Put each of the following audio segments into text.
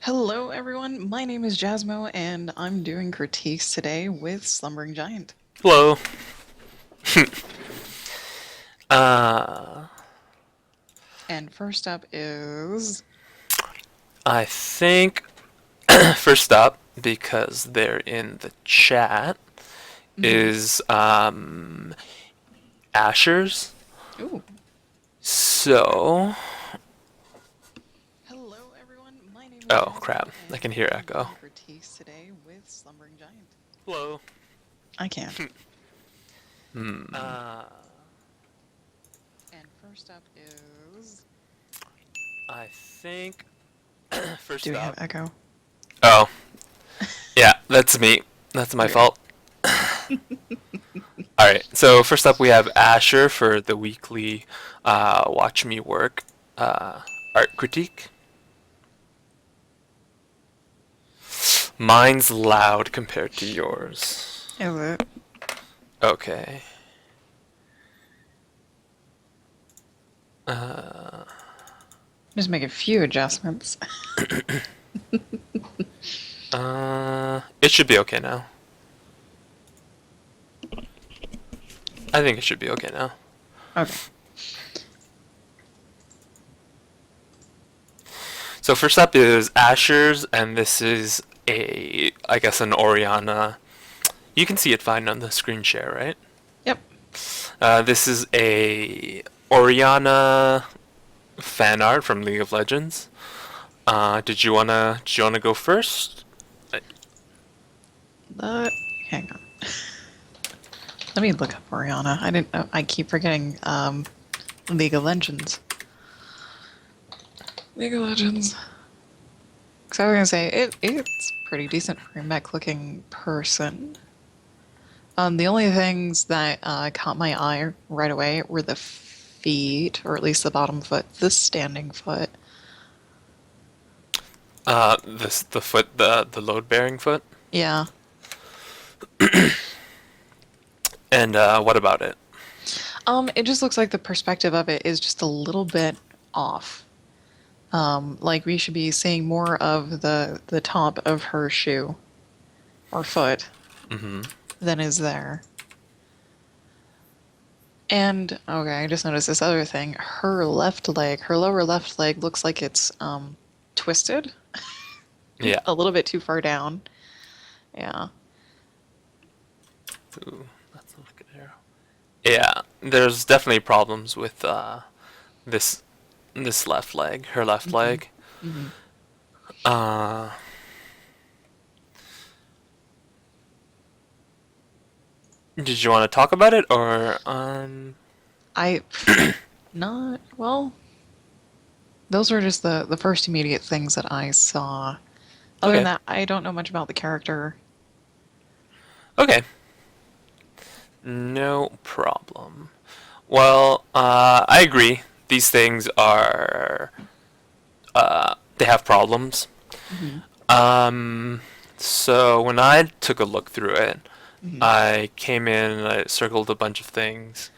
Hello, everyone. My name is Jasmo, and I'm doing critiques today with Slumbering Giant. Hello. uh, And first up is. I think first up, because they're in the chat, Mhm. is Asher's. Ooh. So, Hello, everyone. My name is oh Jasmo, crap, I can and hear I'm echo. doing critiques today with Slumbering Giant. Hello. I can't. Uh, And first up is. I think Do first we have up. echo? Oh, yeah, that's me. That's my Okay. fault. All right. So first up, we have Asher for the weekly Watch Me Work uh, art critique. Mine's loud compared to yours. Is it? Okay. Uh, Just make a few adjustments. it should be okay now. I think it should be okay now. Okay. So first up is Asher's, and this is I guess, an Oriana. You can see it fine on the screen share, right? Yep. This is a Oriana fan art from League of Legends. Did you wanna go first? Hang on. Let me look up Oriana. I didn't know. I keep forgetting League of Legends. League of Legends. Because I was gonna say it's pretty decent for a mech looking person. The only things that caught my eye right away were the feet, or at least the bottom foot, the standing foot. The foot, the load bearing foot. Yeah. And what about it? It just looks like the perspective of it is just a little bit off. Like we should be seeing more of the top of her shoe or foot than is there. And okay, I just noticed this other thing. Her left leg, her lower left leg looks like it's twisted Yeah. a little bit too far down. Yeah. Ooh, that's not a good arrow. Yeah, there's definitely problems with this this left leg, her left Hmm. leg. Hmm. Uh, did you want to talk about it or I not well. Those were just the first immediate things that I saw. Other than Okay. that, I don't know much about the character. Okay. No problem. Well, I agree. These things are they have problems. Hmm. Um, so when I took a look through it, Hmm. I came in and I circled a bunch of things.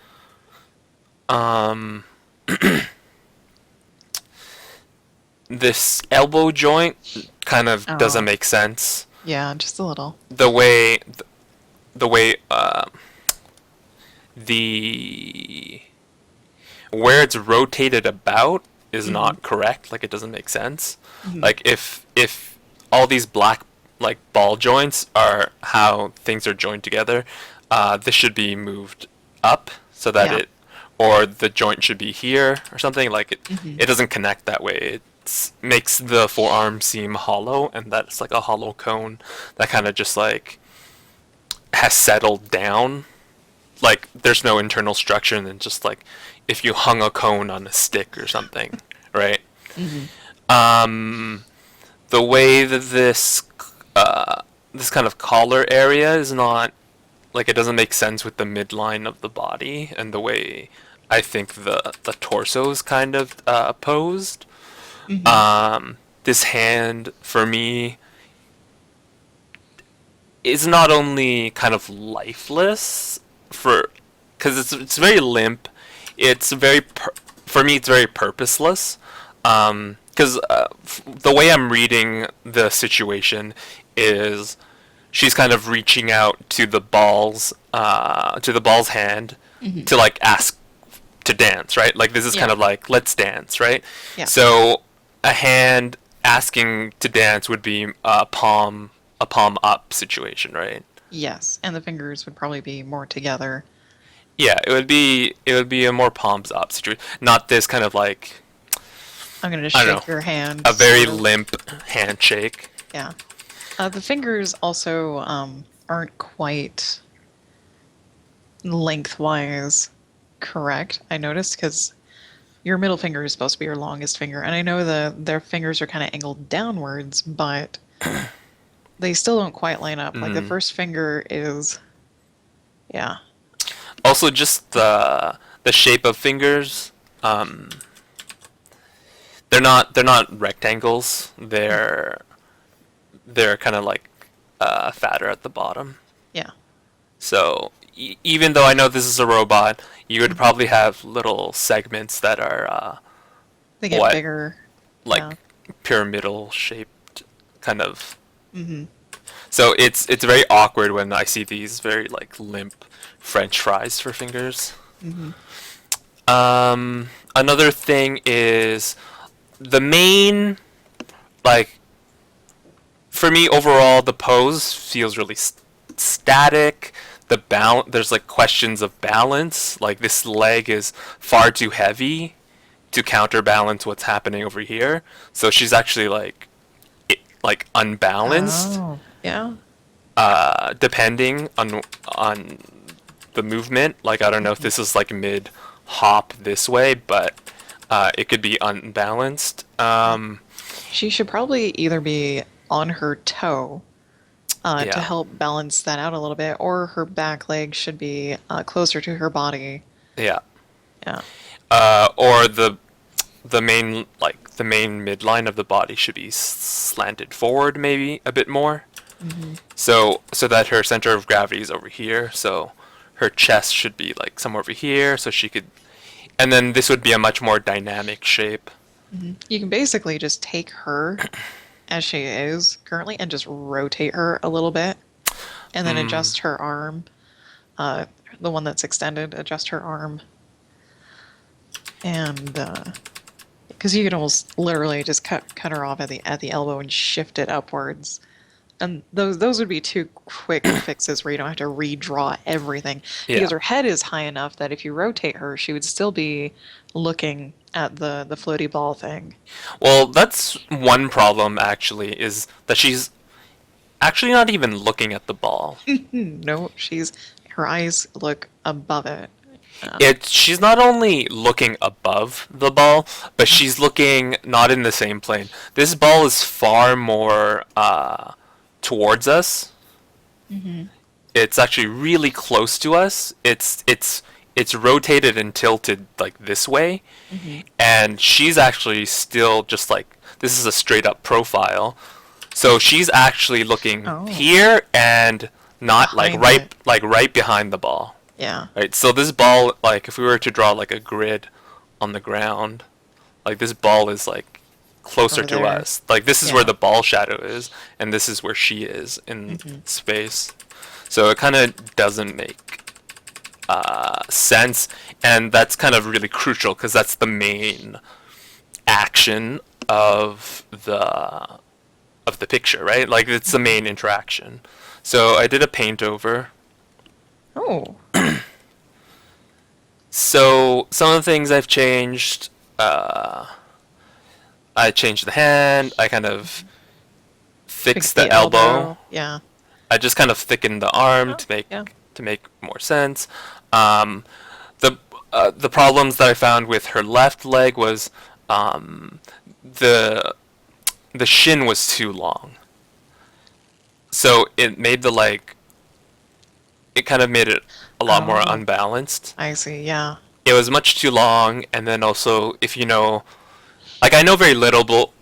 Um, this elbow joint kind of doesn't Oh, make sense. yeah, just a little. The way the way the where it's rotated about is Hmm. not correct. Like it doesn't make sense. Hmm. Like if all these black like ball joints are how things are joined together, this should be moved up so that Yeah. it or the joint should be here or something. Like Hmm. it doesn't connect that way. It makes the forearm seem hollow, and that's like a hollow cone that kind of just like has settled down. Like there's no internal structure, and then just like if you hung a cone on a stick or something, right? Hmm. Um, the way that this kind of collar area is not like it doesn't make sense with the midline of the body and the way I think the torso is kind of posed. Hmm. This hand for me is not only kind of lifeless for because it's very limp. It's very for me it's very purposeless. because the way I'm reading the situation is she's kind of reaching out to the ball's hand to like ask to dance, right? Like this is kind Yeah. of like let's dance, right? Yeah. So a hand asking to dance would be a palm up situation, right? Yes, and the fingers would probably be more together. Yeah, it would be a more palms up situation, not this kind of like I'm gonna I don't shake know, your hand. a very sort of. limp handshake. Yeah. The fingers also aren't quite lengthwise correct. I noticed because your middle finger is supposed to be your longest finger, and I know their fingers are kind of angled downwards, but they still don't quite line up. Like the first finger is, yeah, Also, just the shape of fingers. They're not rectangles. They're kind of like fatter at the bottom. yeah. So even though I know this is a robot, you would probably have little segments that are They get what bigger. like Yeah. pyramidal shaped, kind of. So it's very awkward when I see these very like limp French fries for fingers. Another thing is the main, like, for me overall the pose feels really static. There's like questions of balance. Like this leg is far too heavy to counterbalance what's happening over here. So she's actually like like unbalanced, Oh, yeah. depending on the movement. Like I don't know if this is like mid hop this way, but it could be unbalanced. She should probably either be on her toe to Yeah. help balance that out a little bit, or her back leg should be closer to her body. Yeah. Yeah. Or the main the main midline of the body should be slanted forward maybe a bit more. So that her center of gravity is over here. So her chest should be like somewhere over here, so she could, and then this would be a much more dynamic shape. You can basically just take her as she is currently and just rotate her a little bit and then adjust her arm. The one that's extended, adjust her arm. And because you can almost literally just cut her off at the elbow and shift it upwards. And those would be two quick fixes where you don't have to redraw everything. Yeah. Because her head is high enough that if you rotate her, she would still be looking at the floaty ball thing. Well, that's one problem actually, is that she's actually not even looking at the ball. No, her eyes look above it. She's not only looking above the ball, but she's looking not in the same plane. This ball is far more towards us. It's actually really close to us. It's rotated and tilted like this way, and she's actually still just like, this is a straight up profile. So she's actually looking Oh. here and not like Behind right behind the ball. Yeah. Right, so this ball, like, if we were to draw like a grid on the ground, like this ball is like closer Over to there. us. Like this is Yeah. where the ball shadow is, and this is where she is in space. So it kind of doesn't make sense, and that's kind of really crucial because that's the main action of the picture, right? Like it's the main interaction. So I did a paint over. Oh. So some of the things I've changed, I changed the hand. I kind of fixed the elbow. Yeah. I just kind of thickened the arm Oh, yeah. to make more sense. The problems that I found with her left leg was the shin was too long. So it made the leg. It kind of made it a lot more Oh. unbalanced. I see. Yeah. It was much too long, and then also if you know, like I know very a little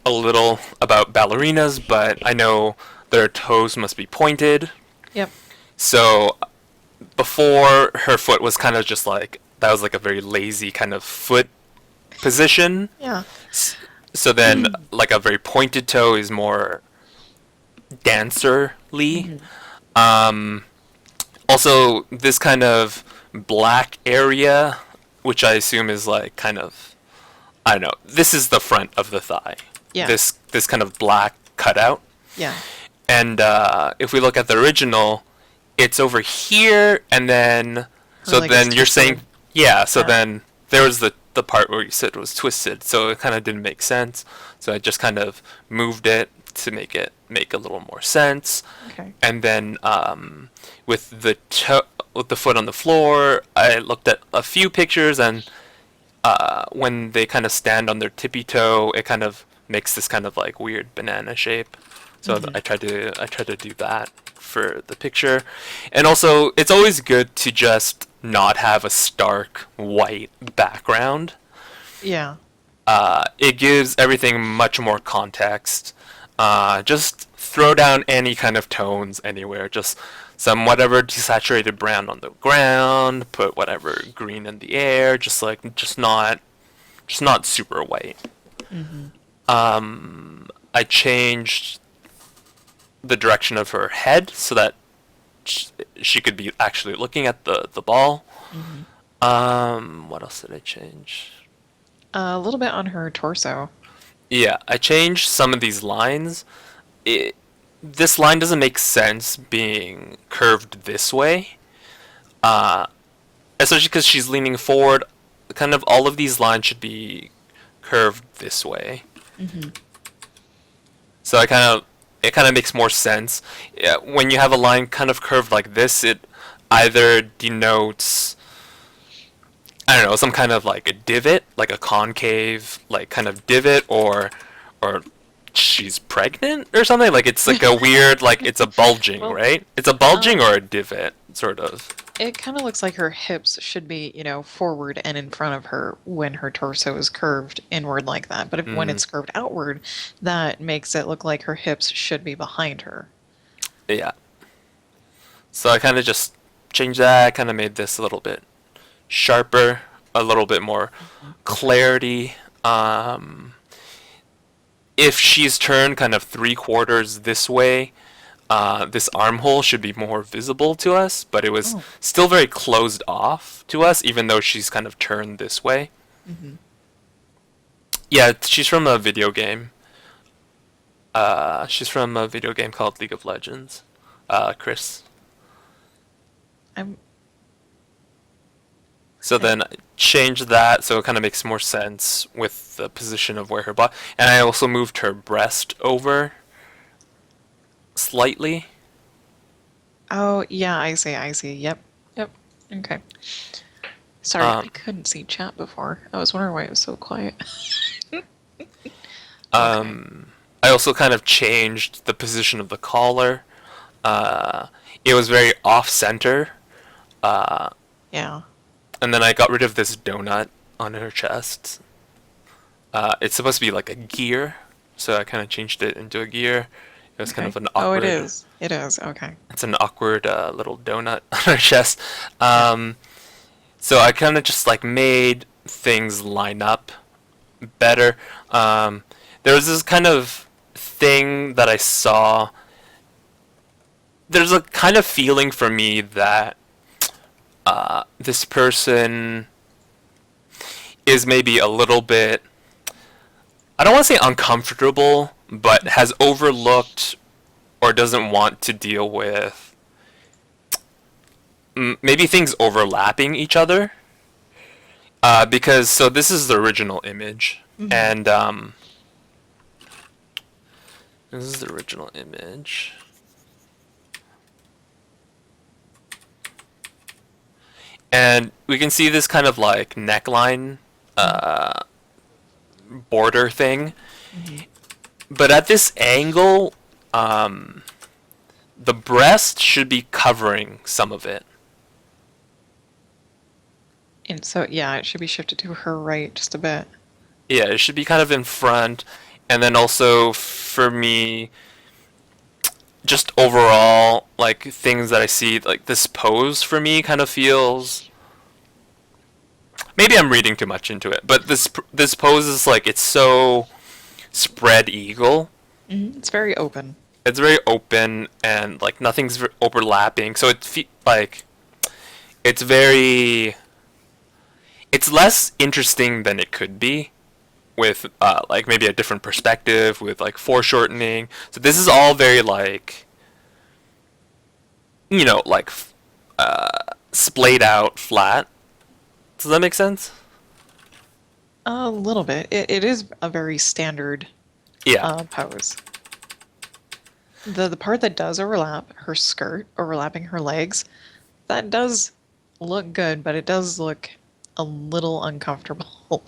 about ballerinas, but I know their toes must be pointed. Yep. So before, her foot was kind of just like, that was like a very lazy kind of foot position. Yeah. So then, like a very pointed toe is more dancerly. Mhm. Um, Also, this kind of black area, which I assume is like kind of, I don't know. This is the front of the thigh. Yeah. This kind of black cutout. Yeah. And if we look at the original, it's over here, and then Her so leg is then you're saying twisted. yeah. So Yeah. then there was the part where you said it was twisted, so it kind of didn't make sense. So I just kind of moved it to make it make a little more sense. Okay. And then with the with the foot on the floor, I looked at a few pictures, and when they kind of stand on their tippy toe, it kind of makes this kind of like weird banana shape. So Mhm. I tried to do that for the picture, and also it's always good to just not have a stark white background. Yeah. It gives everything much more context. Just throw down any kind of tones anywhere. Just some whatever desaturated brown on the ground. Put whatever green in the air. Just not super white. Hmm. I changed the direction of her head so that she could be actually looking at the ball. Hmm. What else did I change? A little bit on her torso. Yeah, I changed some of these lines. It, this line doesn't make sense being curved this way, uh, especially because she's leaning forward. Kind of all of these lines should be curved this way. Hmm. So it kind of makes more sense. Yeah, when you have a line kind of curved like this, it either denotes, I don't know, some kind of like a divot, like a concave, like kind of divot, or she's pregnant or something. Like it's like a weird, like it's a bulging, Well, right? It's a uh, bulging or a divot, sort of. it kind of looks like her hips should be, forward and in front of her when her torso is curved inward like that. But when Mm, it's curved outward, that makes it look like her hips should be behind her. yeah. So I kind of just changed that. I kind of made this a little bit sharper, a little bit more Mhm. clarity. Um, if she's turned kind of 3/4 this way, this armhole should be more visible to us, but it was Oh. still very closed off to us, even though she's kind of turned this way. Hmm. Yeah, she's from a video game. She's from a video game called League of Legends. Chris. I'm So okay. then I changed that so it kind of makes more sense with the position of where her body. And I also moved her breast over slightly. Oh, yeah, I see. I see. Yep. Yep. Okay. Sorry, I Um, couldn't see chat before. I was wondering why it was so quiet. Okay. um, I also kind of changed the position of the collar. Uh, it was very off center. Uh, Yeah. and then I got rid of this donut on her chest. It's supposed to be like a gear, so I kind of changed it into a gear. It was kind Okay. of an Oh, it awkward. is. It is. Okay. It's an awkward little donut on her chest. Yeah. Um, so I kind of just like made things line up better. There was this kind of thing that I saw. There's a kind of feeling for me that this person is maybe a little bit, I don't want to say uncomfortable, but has overlooked or doesn't want to deal with maybe things overlapping each other. Because so this is the original image, Hmm. and this is the original image, and we can see this kind of like neckline border thing. Hmm. But at this angle, the breast should be covering some of it. And so, yeah, it should be shifted to her right just a bit. Yeah, it should be kind of in front, and then also for me, just overall, like things that I see, like this pose for me kind of feels. Maybe I'm reading too much into it, but this pose is like it's so spread eagle. It's very open. It's very open and like nothing's overlapping. So like it's very it's less interesting than it could be with like maybe a different perspective with like foreshortening. So this is all very like like splayed out flat. Does that make sense? A little bit. It is a very standard Yeah. pose. The part that does overlap, her skirt overlapping her legs, that does look good, but it does look a little uncomfortable.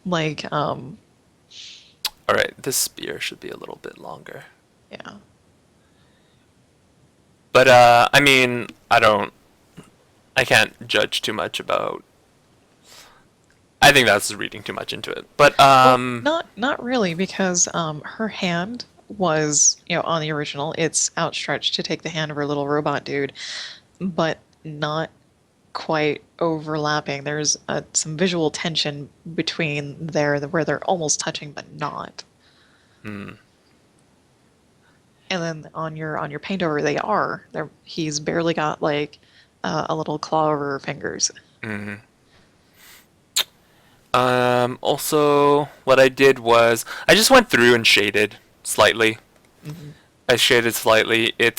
Like, All right. This spear should be a little bit longer. yeah. But I mean, I can't judge too much about. I think that's reading too much into it. But Well, not really, because her hand was, on the original, it's outstretched to take the hand of her little robot dude, but not quite overlapping. There's some visual tension between there where they're almost touching but not. hmm. And then on your paint over, they are. He's barely got like a little claw over her fingers. Hmm. Also, what I did was I just went through and shaded slightly. Hmm. I shaded slightly. I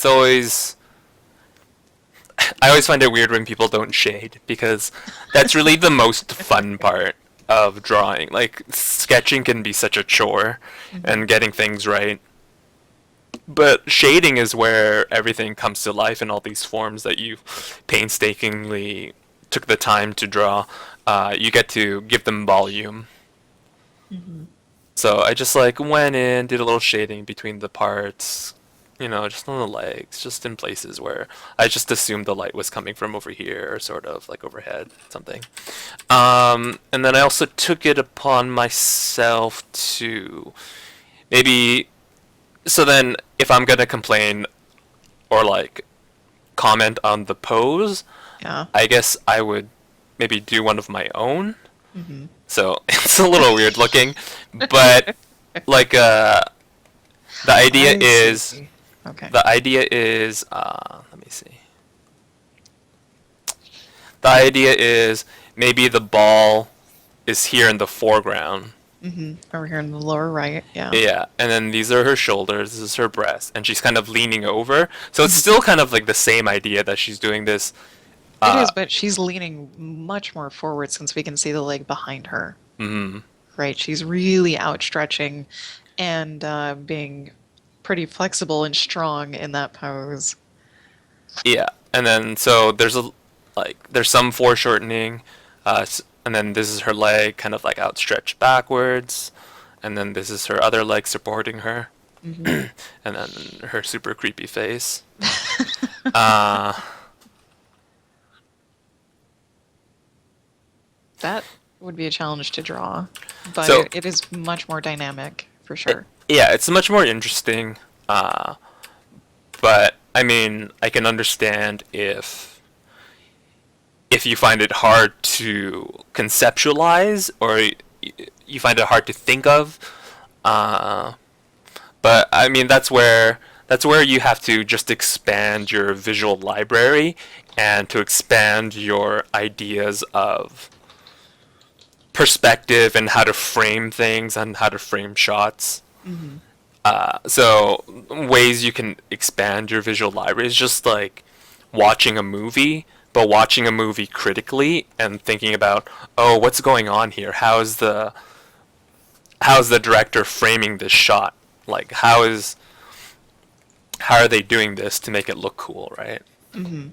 always find it weird when people don't shade because that's really the most fun part of drawing. Like sketching can be such a chore and getting things right. But shading is where everything comes to life in all these forms that you painstakingly took the time to draw. You get to give them volume. Hmm. So I just like went in, did a little shading between the parts, just on the legs, just in places where I just assumed the light was coming from over here or sort of like overhead, something. And then I also took it upon myself to maybe. So then, if I'm gonna complain or like comment on the pose, Yeah. I guess I would maybe do one of my own. Hmm. So it's a little weird looking, but like the idea I is see. Okay. the idea is let me see. The idea is maybe the ball is here in the foreground. Over here in the lower right. Yeah. Yeah, and then these are her shoulders, this is her breast, and she's kind of leaning over. So it's still kind of like the same idea that she's doing this. It Uh, is, but she's leaning much more forward since we can see the leg behind her. mhm. Right? She's really outstretching and being pretty flexible and strong in that pose. Yeah, and then so there's some foreshortening, and then this is her leg kind of like outstretched backwards, and then this is her other leg supporting her, Hmm. and then her super creepy face. Uh, That would be a challenge to draw, but so it is much more dynamic for sure. yeah, it's much more interesting. Uh, but I mean, I can understand if you find it hard to conceptualize or you find it hard to think of. Uh, but I mean, that's where you have to just expand your visual library and to expand your ideas of perspective and how to frame things and how to frame shots. Hmm. So ways you can expand your visual library is just like watching a movie, but watching a movie critically and thinking about, oh, what's going on here? How's the director framing this shot? Like how are they doing this to make it look cool, right? Hmm.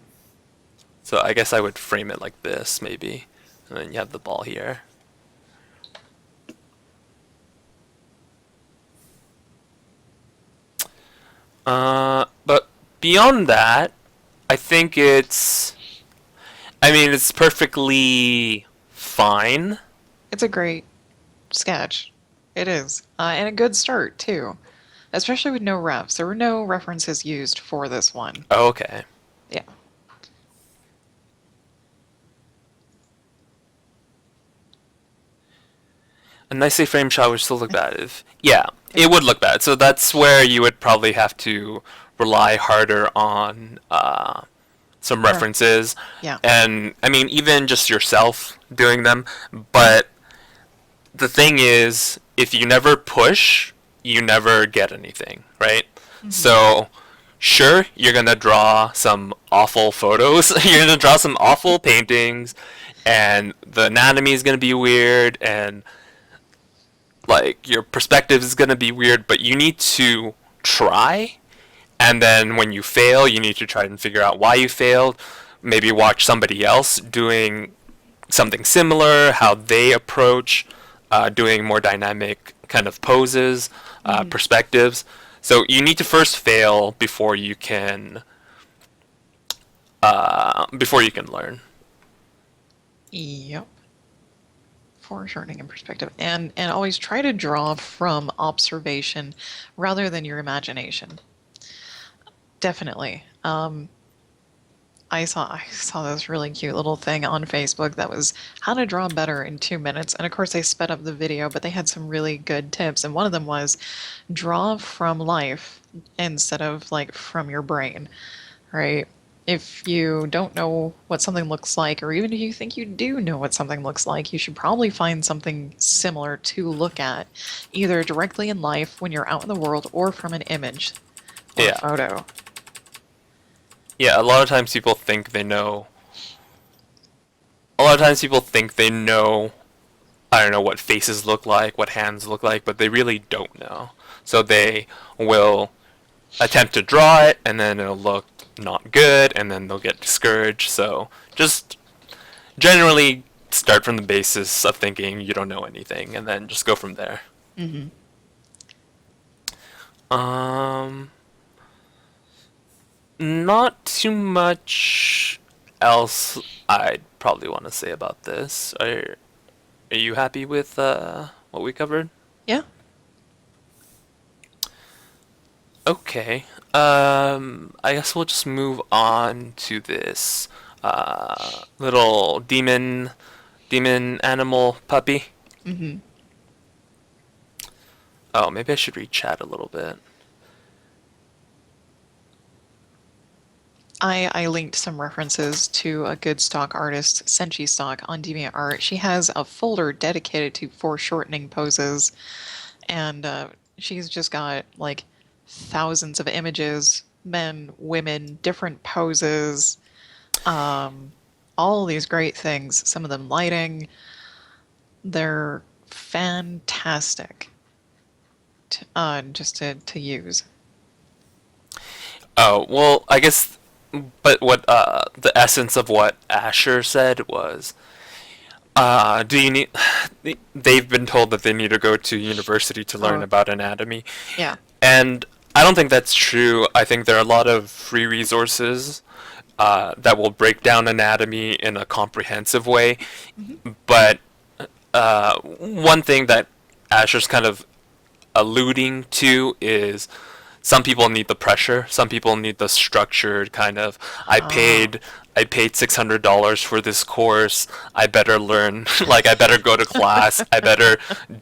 So I guess I would frame it like this maybe, and then you have the ball here. But beyond that, I think it's perfectly fine. It's a great sketch. It is. And a good start, too. Especially with no refs. There were no references used for this one. Okay. Yeah. A nicely framed shot would still look bad if, yeah, it would look bad. So that's where you would probably have to rely harder on some Right. references, Yeah. and I mean even just yourself doing them. But the thing is, if you never push, you never get anything, right? So sure, you're gonna draw some awful photos, you're gonna draw some awful paintings, and the anatomy is gonna be weird, and like your perspective is gonna be weird, but you need to try. And then when you fail, you need to try and figure out why you failed. Maybe watch somebody else doing something similar, how they approach doing more dynamic kind of poses, perspectives. So you need to first fail before you can learn. Yep. Foreshortening in perspective, and always try to draw from observation rather than your imagination. Definitely. I saw this really cute little thing on Facebook that was how to draw better in 2 minutes. And of course, they sped up the video, but they had some really good tips. And one of them was draw from life instead of like from your brain, right? If you don't know what something looks like, or even if you think you do know what something looks like, you should probably find something similar to look at, either directly in life when you're out in the world or from an image or a Yeah. photo. Yeah, a lot of times people think they know. A lot of times people think they know, I don't know, what faces look like, what hands look like, but they really don't know. So they will attempt to draw it, and then it'll look not good, and then they'll get discouraged. So just generally start from the basis of thinking you don't know anything, and then just go from there. Um, Not too much else I'd probably want to say about this. Are you happy with what we covered? Yeah. Okay. I guess we'll just move on to this little demon animal puppy. Oh, maybe I should read chat a little bit. I linked some references to a good stock artist, Senshi Stock, on DeviantArt. She has a folder dedicated to foreshortening poses, and she's just got like thousands of images, men, women, different poses, all these great things. Some of them lighting. They're fantastic just to use. Oh, well, I guess, but what the essence of what Asher said was, do you need? They've been told that they need to go to university to learn Oh, about anatomy, yeah. and I don't think that's true. I think there are a lot of free resources that will break down anatomy in a comprehensive way. But one thing that Asher's kind of alluding to is some people need the pressure. Some people need the structured kind of. I paid $600 for this course. I better learn. Like I better go to class. I better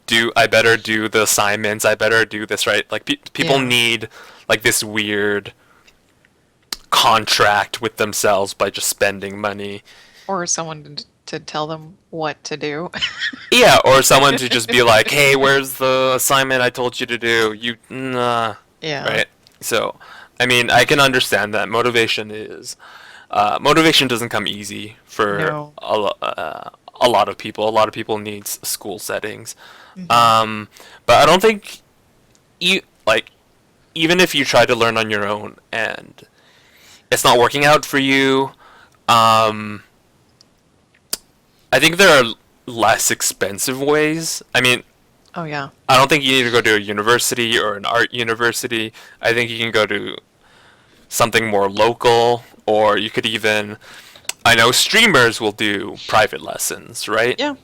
do the assignments. I better do this right. Like people Yeah. need like this weird contract with themselves by just spending money. Or someone to tell them what to do. Yeah, or someone to just be like, "Hey, where's the assignment I told you to do?" You nah. Yeah. Right? So, I mean, I can understand that motivation doesn't come easy for No. a lot of people. A lot of people need school settings, but I don't think you like even if you try to learn on your own and it's not working out for you. Um, I think there are less expensive ways. I mean, Oh yeah. I don't think you need to go to a university or an art university. I think you can go to something more local, or you could even. I know streamers will do private lessons, right? Yeah. And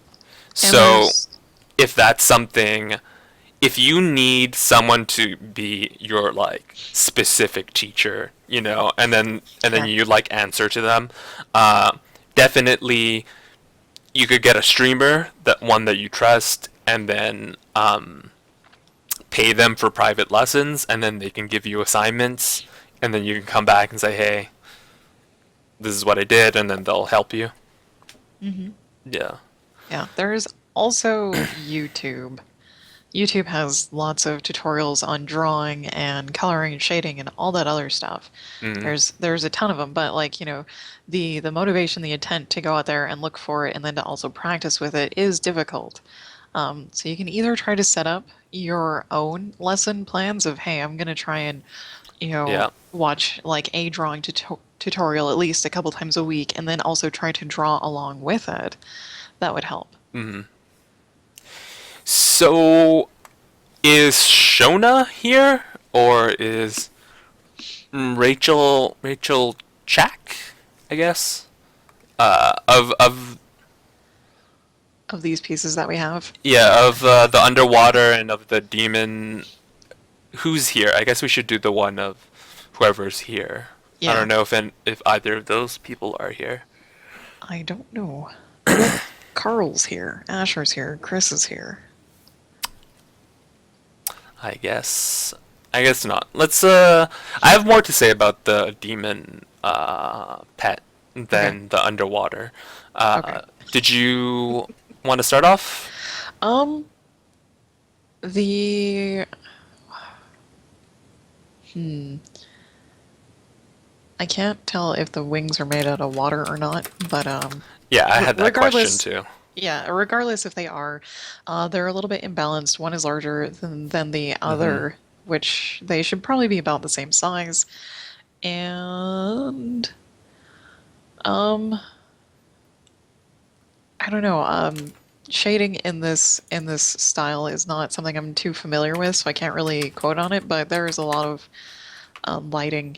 So there's if that's something, if you need someone to be your like specific teacher, and then yeah. you like answer to them, definitely you could get a streamer, that one that you trust, and then pay them for private lessons, and then they can give you assignments, and then you can come back and say, hey, this is what I did, and then they'll help you. Yeah. Yeah, there's also YouTube. YouTube has lots of tutorials on drawing and coloring and shading and all that other stuff. There's a ton of them, but like, the motivation, the intent to go out there and look for it and then to also practice with it is difficult. So you can either try to set up your own lesson plans of, hey, I'm gonna try and, Yeah. watch like a drawing tutorial at least a couple times a week, and then also try to draw along with it. That would help. So, is Shona here, or is Rachel Chack? I guess. Of Of these pieces that we have. yeah, of the underwater and of the demon. Who's here? I guess we should do the one of whoever's here. I Yeah. don't know if either of those people are here. I don't know. Carl's here. Asher's here. Chris is here. I guess. I guess not. Let's. I have more to say about the demon pet than Okay. the underwater. Okay. Did you want to start off? Um, the hmm. I can't tell if the wings are made out of water or not, but Yeah, I had that question regardless, too. yeah, regardless if they are, they're a little bit imbalanced. One is larger than the other, which they should probably be about the same size. And um, I don't know. Shading in this style is not something I'm too familiar with, so I can't really quote on it. But there is a lot of lighting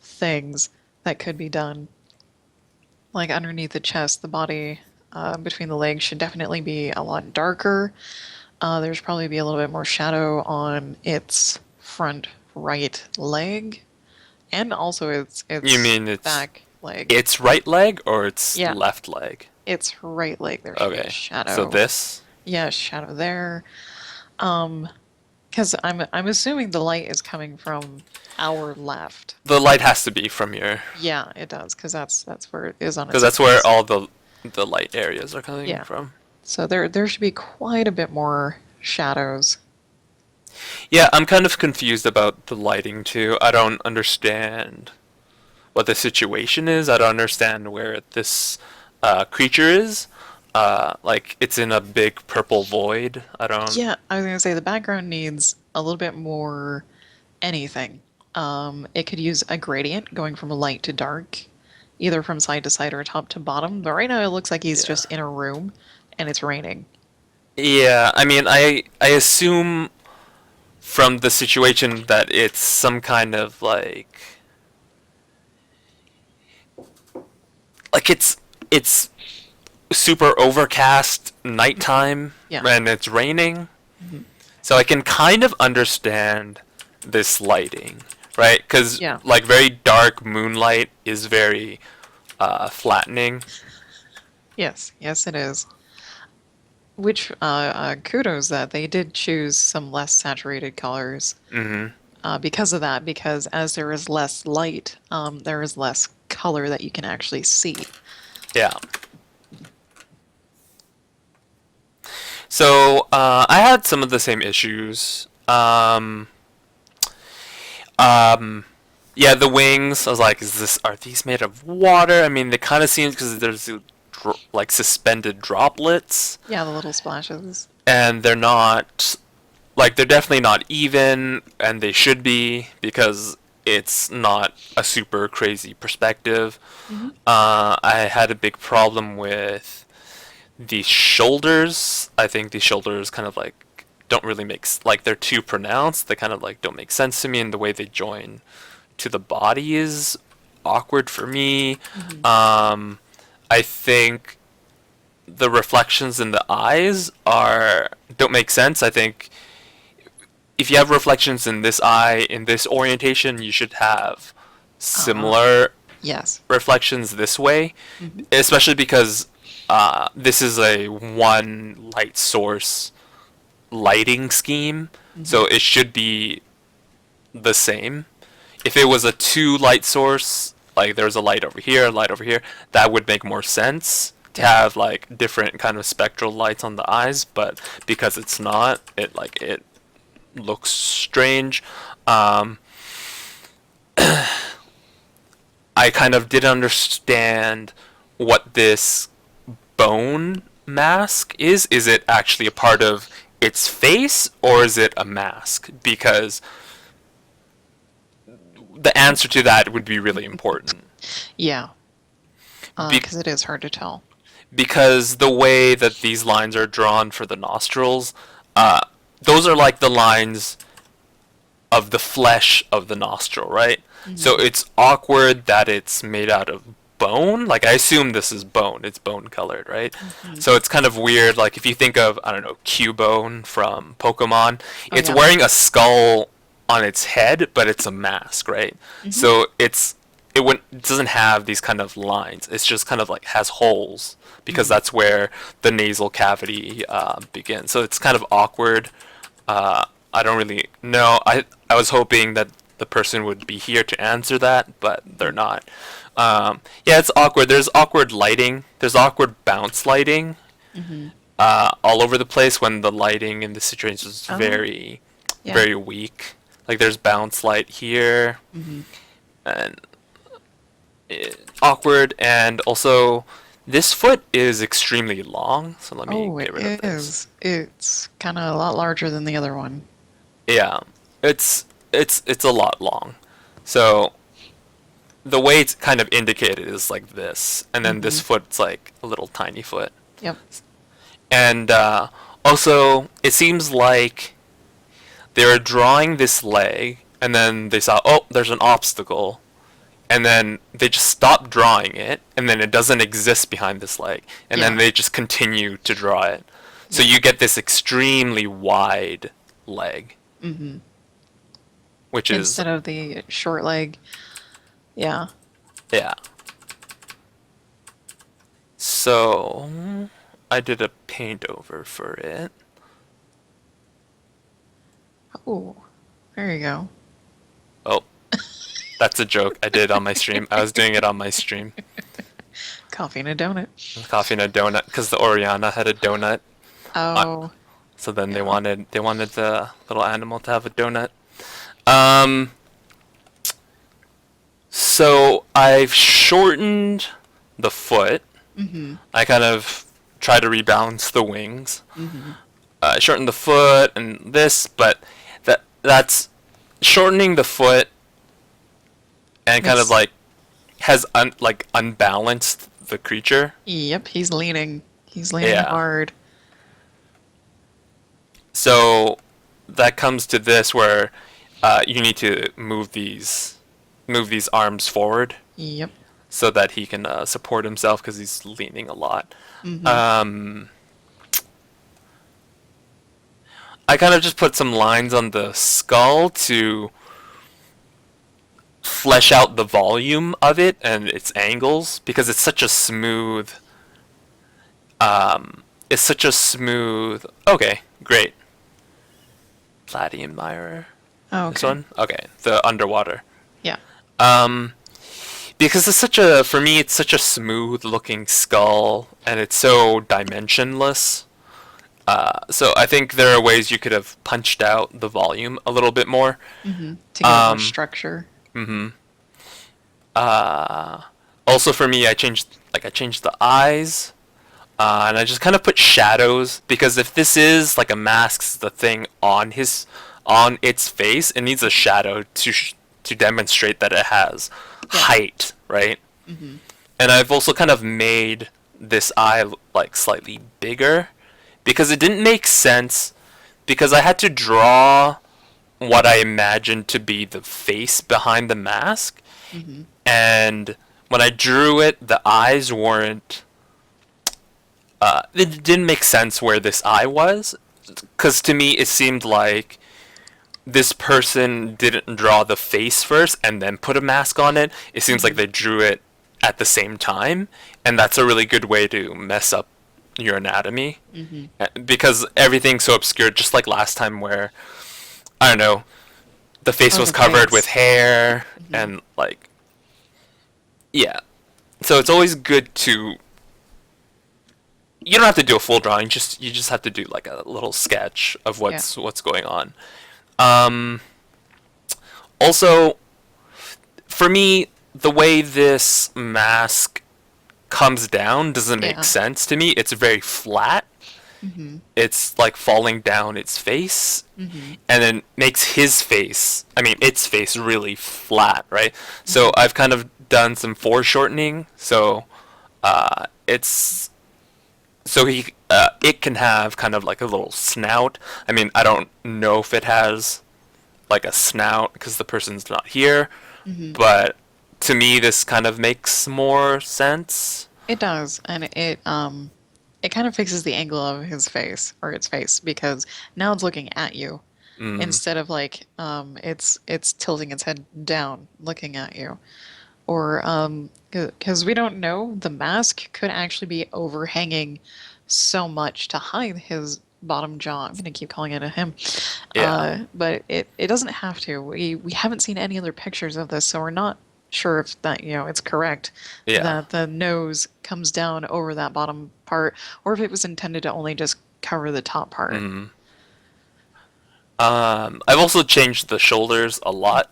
things that could be done. Like underneath the chest, the body between the legs should definitely be a lot darker. There's probably be a little bit more shadow on its front right leg, and also its You mean it's back leg. its right leg or its Yeah. left leg? Its right leg. There should be a Okay. shadow. So this? Yeah, shadow there. Because I'm assuming the light is coming from our left. The light has to be from your, Yeah, it does, because that's where it is on because its that's where face. all the light areas are coming Yeah. from. So there should be quite a bit more shadows. Yeah, I'm kind of confused about the lighting too. I don't understand what the situation is. I don't understand where this creature is. Like it's in a big purple void. I don't. Yeah, I was gonna say the background needs a little bit more anything. It could use a gradient going from light to dark, either from side to side or top to bottom. But right now it looks like he's Yeah. just in a room and it's raining. Yeah, I mean, I assume from the situation that it's some kind of like it's super overcast nighttime Yeah. and it's raining. So I can kind of understand this lighting, right? Because Yeah. like very dark moonlight is very flattening. Yes, yes, it is. Which kudos that they did choose some less saturated colors because of that. Because as there is less light, there is less color that you can actually see. Yeah. So I had some of the same issues. Yeah, the wings. I was like, are these made of water? I mean, they kind of seem because there's like suspended droplets, Yeah, the little splashes. and they're not like they're definitely not even, and they should be because it's not a super crazy perspective. I had a big problem with the shoulders. I think the shoulders kind of like don't really like they're too pronounced. They kind of like don't make sense to me, and the way they join to the body is awkward for me. I think the reflections in the eyes are don't make sense. I think if you have reflections in this eye in this orientation, you should have similar Yes. reflections this way, especially because this is a one light source lighting scheme, so it should be the same. If it was a two light source, like there's a light over here, a light over here, that would make more sense to have like different kind of spectral lights on the eyes, but because it's not, it looks strange. I kind of did understand what this bone mask is. Is it actually a part of its face, or is it a mask? Because the answer to that would be really important. Yeah, Be- because it is hard to tell. because the way that these lines are drawn for the nostrils, those are like the lines of the flesh of the nostril, right? So it's awkward that it's made out of bone. Like I assume this is bone. It's bone colored, right? So it's kind of weird. Like if you think of, I don't know, Cubone from Pokemon, it's yeah. wearing a skull on its head, but it's a mask, right? So it doesn't have these kind of lines. It's just kind of like has holes because that's where the nasal cavity begins. So it's kind of awkward. I don't really know. I was hoping that the person would be here to answer that, but they're not. Yeah, it's awkward. There's awkward lighting. There's awkward bounce lighting all over the place when the lighting in the situation is very, Yeah. very weak. Like there's bounce light here, and awkward. And also, this foot is extremely long. So let me Oh, get it rid of this. is. It's kind of a lot larger than the other one. Yeah, it's a lot long. So the way it's kind of indicated is like this, and then this foot's like a little tiny foot. Yep. And also, it seems like they were drawing this leg, and then they saw, oh, there's an obstacle, and then they just stopped drawing it, and then it doesn't exist behind this leg, and then Yeah. they just continue to draw it. So you get this extremely wide leg, which is, Instead of the short leg. Yeah. yeah. So I did a paint over for it. Oh, there you go. Oh, that's a joke. I did on my stream. I was doing it on my stream. Coffee and a donut. Coffee and a donut, because the Oriana had a donut. Oh, So then they wanted the little animal to have a donut. So I've shortened the foot. I kind of try to rebalance the wings. I shortened the foot and this, but that's shortening the foot and kind of Makes- like has unbalanced the creature. yep. He's leaning. He's leaning Yeah. hard. So that comes to this where you need to move these arms forward Yep. so that he can support himself because he's leaning a lot. I kind of just put some lines on the skull to flesh out the volume of it and its angles because it's such a smooth. It's such a smooth. Okay, great. Platy admirer. Oh, This okay. one? Okay, the underwater. Yeah. Because it's such a, for me, it's such a smooth looking skull, and it's so dimensionless. So I think there are ways you could have punched out the volume a little bit more. To get more structure. Also for me, I changed the eyes, and I just kind of put shadows because if this is like a mask's the thing on its face, it needs a shadow to demonstrate that it has height, right? And I've also kind of made this eye like slightly bigger because it didn't make sense because I had to draw what I imagined to be the face behind the mask. And when I drew it, the eyes weren't. It didn't make sense where this eye was, because to me it seemed like this person didn't draw the face first and then put a mask on it. It seems like they drew it at the same time, and that's a really good way to mess up your anatomy. Mm-hmm. Because everything's so obscured, just like last time where, I don't know, the face Oh, was the covered with face. hair Mm-hmm. and like, yeah. So it's always good to, you don't have to do a full drawing, just you just have to do like a little sketch of Yeah. what's going on. Um, Also, for me, the way this mask comes down doesn't make Yeah. sense to me. It's very flat. Mm-hmm. It's like falling down its face, Mm-hmm. and then makes his face, I mean, its face really flat, right? So Mm-hmm. I've kind of done some foreshortening, so it's so he it can have kind of like a little snout. I mean, I don't know if it has like a snout because the person's not here, Mm-hmm. but to me this kind of makes more sense. It does, and it kind of fixes the angle of his face or its face because now it's looking at you Mm, instead of like it's tilting its head down looking at you. Or because we don't know, the mask could actually be overhanging so much to hide his bottom jaw. I'm gonna keep calling it a him, yeah, but it doesn't have to. We haven't seen any other pictures of this, so we're not sure if that it's correct yeah. that the nose comes down over that bottom part, or if it was intended to only just cover the top part. Mm. I've also changed the shoulders a lot.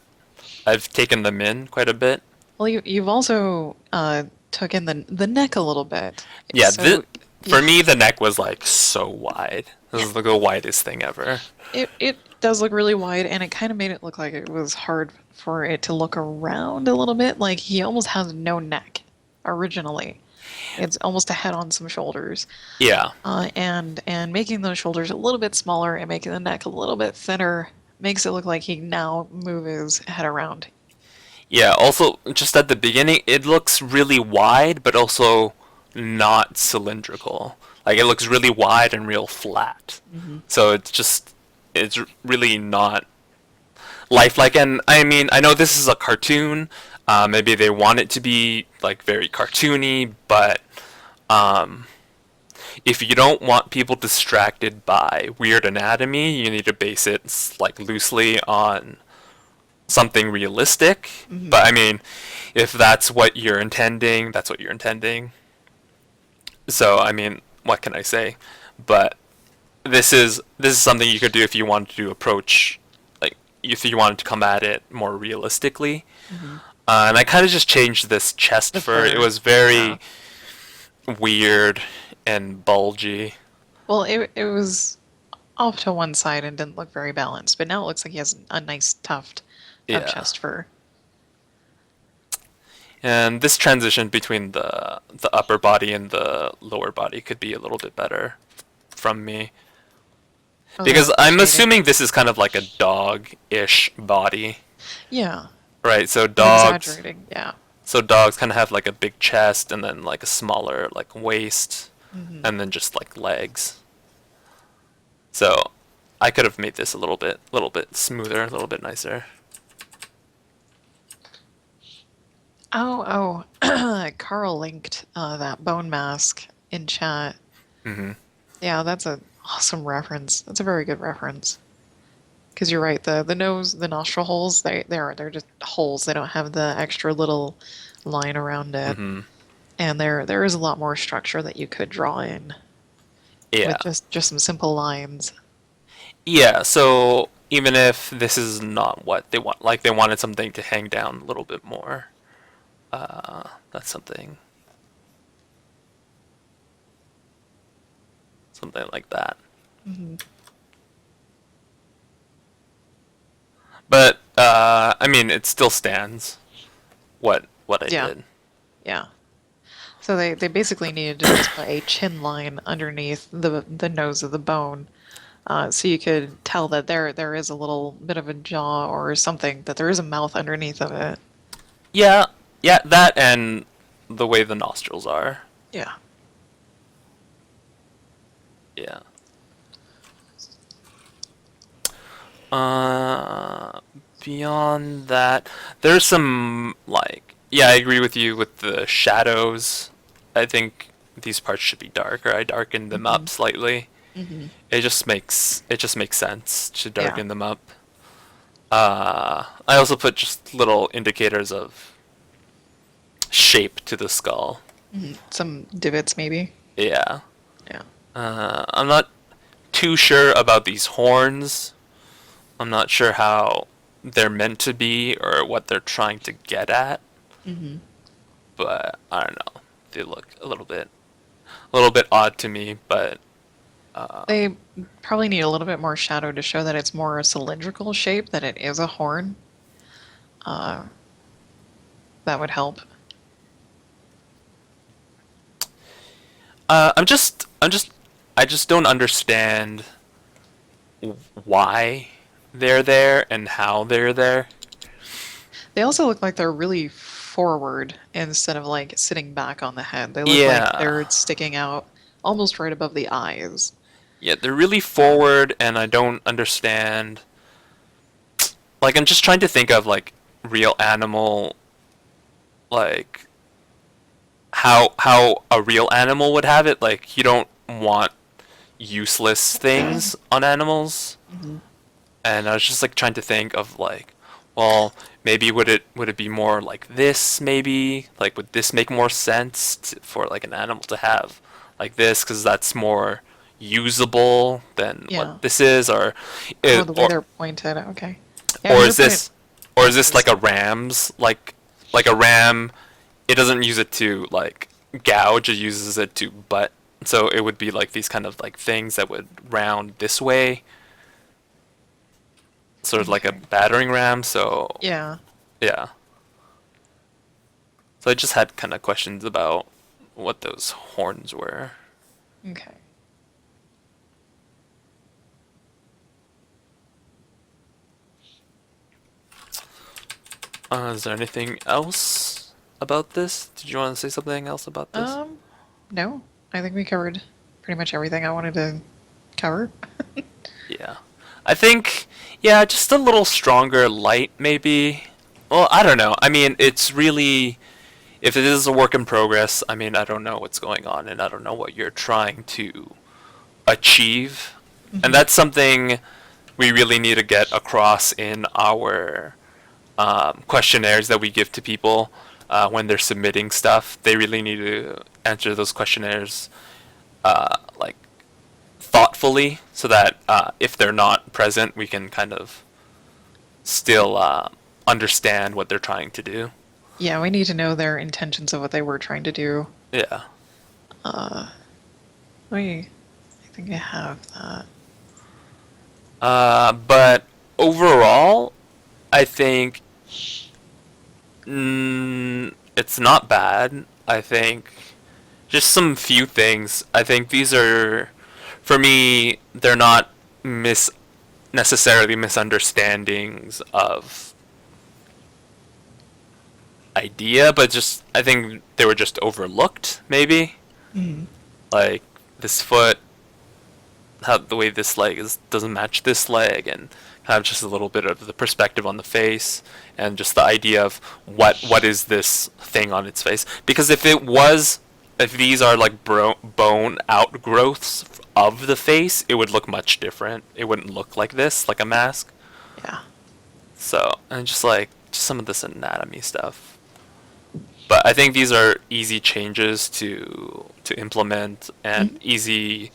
I've taken them in quite a bit. Well, you've also took in the neck a little bit, Yeah, so for yeah. me the neck was like so wide. This Yeah. is like the widest thing ever. It does look really wide, and it kind of made it look like it was hard for it to look around a little bit. Like he almost has no neck originally. It's almost a head on some shoulders, Yeah. and making those shoulders a little bit smaller and making the neck a little bit thinner makes it look like he now move his head around. Yeah, also just at the beginning it looks really wide but also not cylindrical. Like it looks really wide and real flat. Hmm. So it's really not lifelike. And I mean, I know this is a cartoon. Maybe they want it to be like very cartoony, but um, if you don't want people distracted by weird anatomy, you need to base it like loosely on something realistic. Hmm. But I mean, if that's what you're intending, that's what you're intending. So I mean, what can I say? But this is something you could do if you wanted to approach, like if you wanted to come at it more realistically. Hmm. And I kind of just changed this chest The fur. It fur, was yeah. very weird and bulgy. Well, it was off to one side and didn't look very balanced, but now it looks like he has a nice tuft of Yeah. chest fur. And this transition between the upper body and the lower body could be a little bit better from me. Oh, Because the I'm shading. assuming this is kind of like a dog-ish body. Yeah, Right, exaggerating. Yeah. so dogs kind of have like a big chest and then like a smaller like waist Hmm. and then just like legs. So I could have made this a little bit smoother, a little bit nicer. Oh. Carl linked that bone mask in chat. Hmm. Yeah, that's an awesome reference. That's a very good reference. Because you're right, the nose, the nostril holes, they're just holes. They don't have the extra little line around it. Hmm. And there is a lot more structure that you could draw in Yeah. with just some simple lines. Yeah, so even if this is not what they want, like they wanted something to hang down a little bit more, that's something like that. Hmm. But I mean, it still stands. What I Yeah, did. yeah. So they basically needed to just put a chin line underneath the nose of the bone, so you could tell that there is a little bit of a jaw or something, that there is a mouth underneath of it. Yeah, yeah, that and the way the nostrils are. Yeah. Yeah. Uh, Beyond that, there's some like, yeah, I agree with you with the shadows. I think these parts should be darker. I darkened them up slightly. Hmm. It just makes sense to Yeah. darken them up. I also put just little indicators of shape to the skull. Some divots, maybe. Yeah. Yeah. I'm not too sure about these horns. I'm not sure how they're meant to be or what they're trying to get at, Hmm. but I don't know. They look a little bit odd to me, but They probably need a little bit more shadow to show that it's more a cylindrical shape, that it is a horn. Uh, that would help. I just don't understand why they're there and how they're there. They also look like they're really forward instead of like sitting back on the head. They look like Yeah. they're sticking out almost right above the eyes. Yeah, they're really forward, and I don't understand. Like, I'm just trying to think of like real animal, like how a real animal would have it. Like, you don't want useless things on animals. Hmm. And I was just like trying to think of like, well, maybe would it be more like this? Maybe like would this make more sense for like an animal to have like this because that's more usable than Yeah. what this is, or Oh, the way or they're pointed. Okay. Yeah, or your is point this or is makes this sense. like a ram's like a ram? It doesn't use it to like gouge; it uses it to butt. So it would be like these kind of like things that would round this way, sort of like a Okay. battering ram. So Yeah. yeah. So I just had kind of questions about what those horns were. Okay. Is there anything else about this? Did you want to say something else about this? Um, no, I think we covered pretty much everything I wanted to cover. Yeah. I think, yeah, just a little stronger light, maybe. Well, I don't know. I mean, it's really, if it is a work in progress, I mean, I don't know what's going on and I don't know what you're trying to achieve. And Hmm. that's something we really need to get across in our questionnaires that we give to people when they're submitting stuff. They really need to answer those questionnaires like thoughtfully, so that if they're not present, we can kind of still understand what they're trying to do. Yeah, we need to know their intentions of what they were trying to do. Yeah. Wait, I think I have that. But overall, I think it's not bad. I think just some few things. I think these are, for me, they're not necessarily misunderstandings of idea, but just I think they were just overlooked. Maybe Mm. like this foot, how the way this leg is doesn't match this leg, and kind of just a little bit of the perspective on the face, and just the idea of what is this thing on its face. Because if these are like bone outgrowths of the face, it would look much different. It wouldn't look like this, like a mask. Yeah. So, and just some of this anatomy stuff. But I think these are easy changes to implement and Mhm.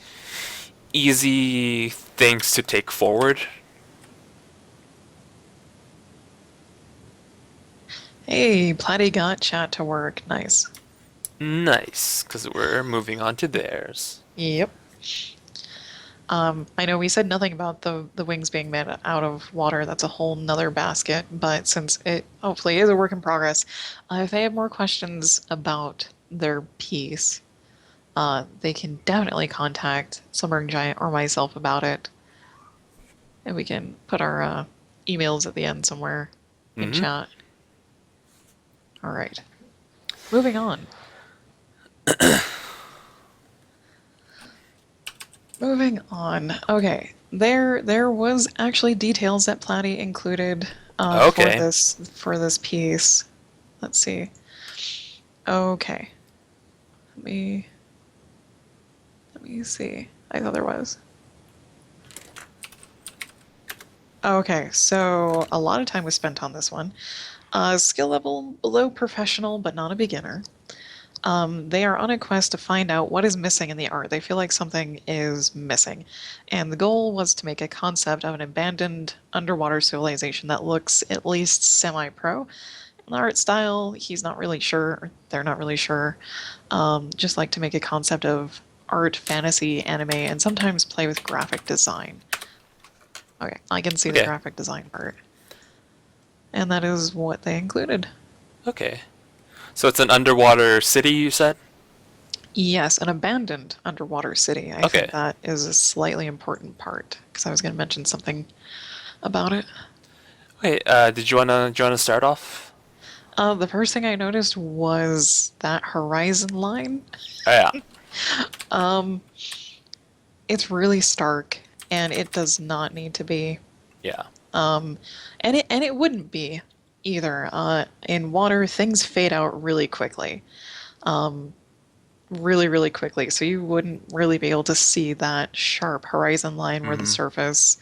easy things to take forward. Hey, Platy got chat to work. Nice. Nice, because we're moving on to theirs. Yep. I know we said nothing about the wings being made out of water. That's a whole nother basket. But since it hopefully is a work in progress, if they have more questions about their piece, they can definitely contact Slumbering Giant or myself about it, and we can put our emails at the end somewhere in Hmm. chat. All right. Moving on. Moving on. Okay. There was actually details that Platy included Okay. for this piece. Let's see. Okay. Let me me see. I thought there was. Okay, so a lot of time was spent on this one. Skill level below professional, but not a beginner. They are on a quest to find out what is missing in the art. They feel like something is missing. And the goal was to make a concept of an abandoned underwater civilization that looks at least semi-pro. The art style, he's not really sure, or they're not really sure. Just like to make a concept of art, fantasy, anime, and sometimes play with graphic design. Okay, I can see the Okay. graphic design part. And that is what they included. Okay. So it's an underwater city, you said? Yes, an abandoned underwater city. I Okay. think that is a slightly important part because I was going to mention something about it. Okay, do you wanna start off? The first thing I noticed was that horizon line. Oh, yeah. It's really stark, and it does not need to be. Yeah. And it wouldn't be either. In water, things fade out really quickly. Really, really quickly. So you wouldn't really be able to see that sharp horizon line where the surface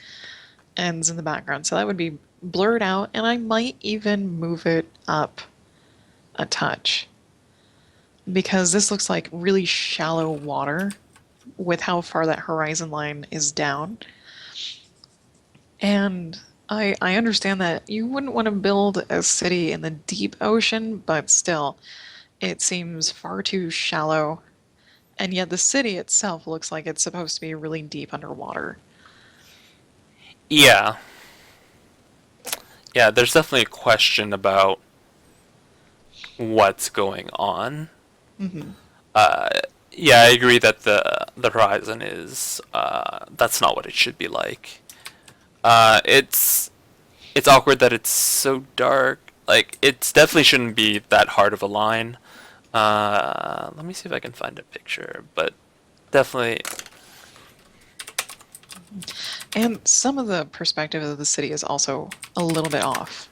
ends in the background. So that would be blurred out, and I might even move it up a touch because this looks like really shallow water with how far that horizon line is down. And I understand that you wouldn't want to build a city in the deep ocean, but still, it seems far too shallow. And yet the city itself looks like it's supposed to be really deep underwater. Yeah. Yeah, there's definitely a question about what's going on. Uh, yeah, I agree that the horizon is that's not what it should be like. It's awkward that it's so dark. Like it's definitely shouldn't be that hard of a line. Let me see if I can find a picture, but definitely, And some of the perspective of the city is also a little bit off,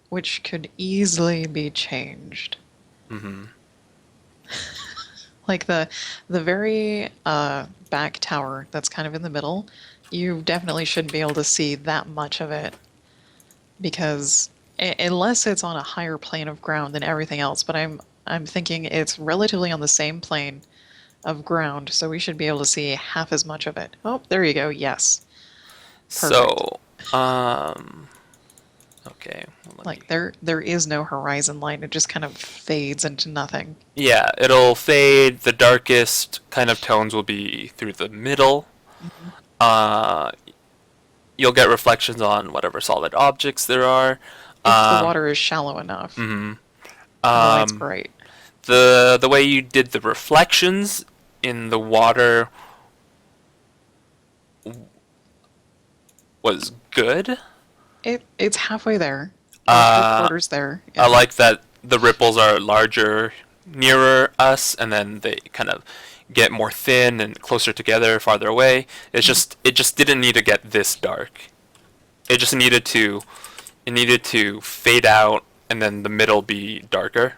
which could easily be changed. Like the very back tower that's kind of in the middle, you definitely shouldn't be able to see that much of it because unless it's on a higher plane of ground than everything else, but I'm thinking it's relatively on the same plane of ground, so we should be able to see half as much of it. Oh, there you go. Yes. Perfect. so okay. Well, let me. Like there is no horizon line. It just kind of fades into nothing. Yeah, it'll fade. The darkest kind of tones will be through the middle. Uh, you'll get reflections on whatever solid objects there are. If the Um, water is shallow enough, the light's um, bright. the way you did the reflections in the water was good. It's halfway there. Or three Uh, quarters there. I Yeah. like that the ripples are larger nearer us, and then they kind of get more thin and closer together, farther away. It just didn't need to get this dark. It just needed to fade out, and then the middle be darker.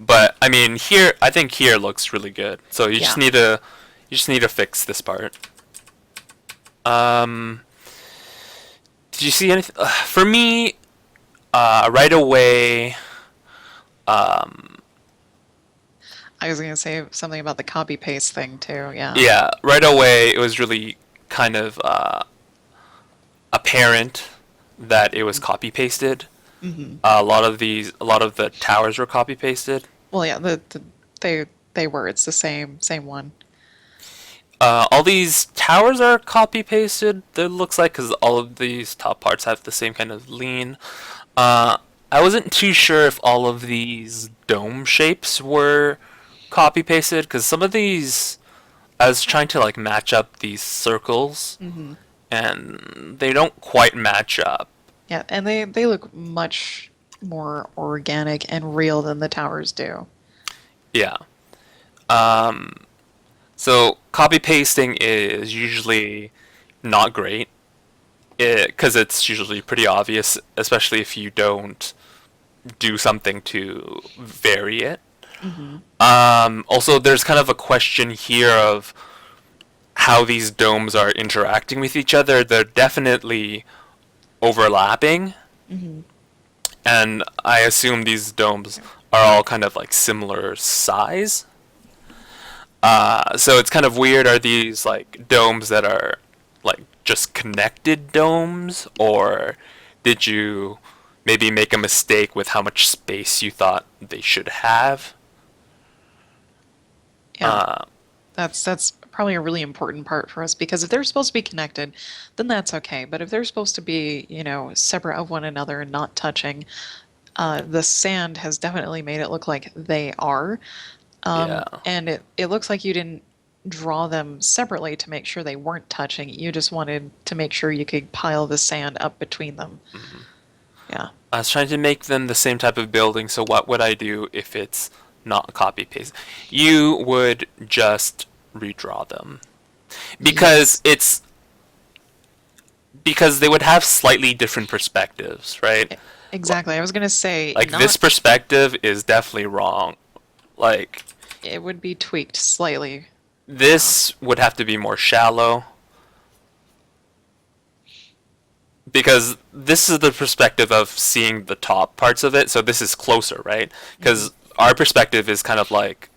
But I mean, here I think here looks really good. So Yeah. you just need to fix this part. Um, did you see anything? For me, right away. I was gonna say something about the copy paste thing too. Yeah. Yeah, right away it was really kind of apparent that it was copy pasted. A lot of the towers were copy pasted. Well, yeah. They were. It's the same one. All these towers are copy pasted. It looks like because all of these top parts have the same kind of lean. I wasn't too sure if all of these dome shapes were copy pasted because some of these I was trying to like match up these circles and they don't quite match up. Yeah, and they look much more organic and real than the towers do. Yeah. So copy pasting is usually not great because it's usually pretty obvious, especially if you don't do something to vary it. Also, there's kind of a question here of how these domes are interacting with each other. They're definitely overlapping, and I assume these domes are all kind of like similar size. So it's kind of weird. Are these like domes that are like just connected domes, or did you maybe make a mistake with how much space you thought they should have? Yeah. That's probably a really important part for us because if they're supposed to be connected, then that's okay. But if they're supposed to be, separate of one another and not touching, the sand has definitely made it look like they are. Yeah. And it looks like you didn't draw them separately to make sure they weren't touching. You just wanted to make sure you could pile the sand up between them. Yeah. I was trying to make them the same type of building, so what would I do if it's not copy paste? You would just redraw them. Because because they would have slightly different perspectives, right? Exactly. I was gonna say Like not. this perspective is definitely wrong. Like It would be tweaked slightly. this would have to be more shallow. Because this is the perspective of seeing the top parts of it, so this is closer, right? Because our perspective is kind of like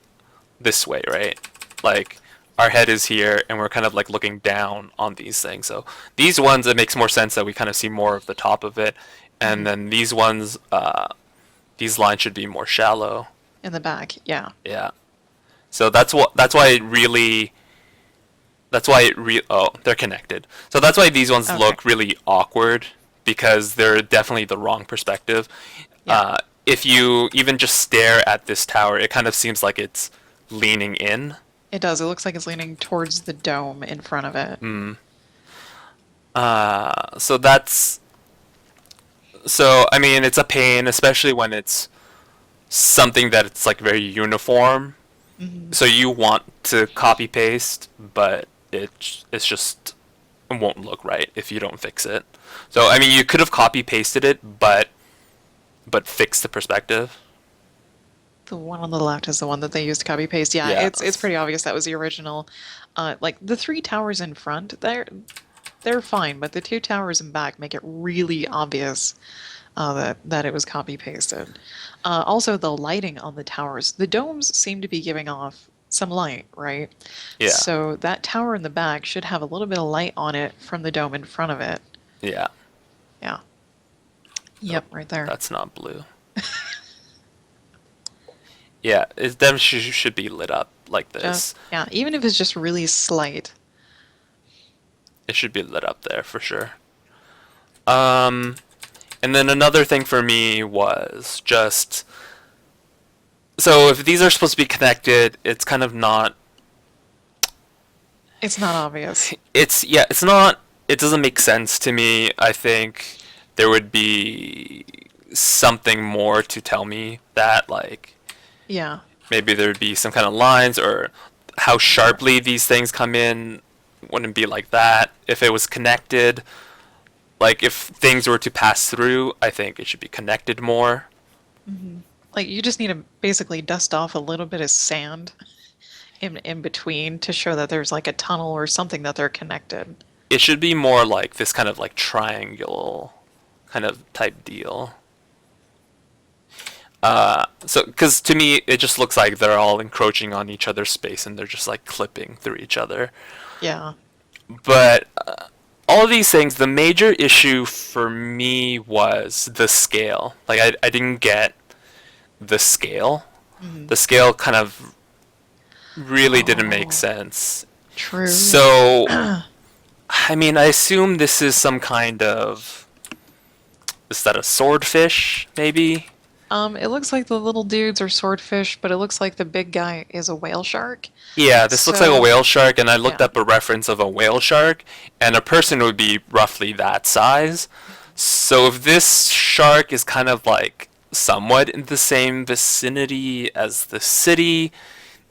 this way, right? Like our head is here and we're kind of like looking down on these things. So these ones, it makes more sense that we kind of see more of the top of it, and then these ones, these lines should be more shallow. In the back, yeah. Yeah. So oh, they're connected. So that's why these ones Okay. look really awkward, because they're definitely the wrong perspective. Yeah. If you even just stare at this tower, it kind of seems like it's leaning in. It does. It looks like it's leaning towards the dome in front of it. So that's so I mean it's a pain, especially when it's something that it's like very uniform. So you want to copy paste, but it's just it won't look right if you don't fix it. So I mean you could have copy pasted it, but fix the perspective. The one on the left is the one that they used to copy paste. Yeah, Yeah. it's pretty obvious that was the original. Like the three towers in front, they're fine, but the two towers in back make it really obvious that it was copy pasted. Also, the lighting on the towers, the domes seem to be giving off some light, right? Yeah. So that tower in the back should have a little bit of light on it from the dome in front of it. Yeah. Yeah. Yep, right there. That's not blue. Yeah, it them should be lit up like this. Yeah, even if it's just really slight. It should be lit up there for sure. And then another thing for me was just so if these are supposed to be connected, it's kind of not. It's not obvious. It's not. It doesn't make sense to me. I think there would be something more to tell me that, like Yeah. maybe there would be some kind of lines, or how sharply these things come in wouldn't be like that if it was connected. Like if things were to pass through, I think it should be connected more. Like you just need to basically dust off a little bit of sand in between to show that there's like a tunnel or something that they're connected. It should be more like this kind of like triangle kind of type deal. So, because to me, it just looks like they're all encroaching on each other's space and they're just like clipping through each other. Yeah. But all of these things, the major issue for me was the scale. Like, I didn't get the scale. The scale kind of really didn't make sense. True. So, I mean, I assume this is some kind of. Is that a swordfish, maybe? It looks like the little dudes are swordfish, but it looks like the big guy is a whale shark. Yeah, this looks like a So- whale shark, and I looked yeah. up a reference of a whale shark, and a person would be roughly that size. So if this shark is kind of like somewhat in the same vicinity as the city,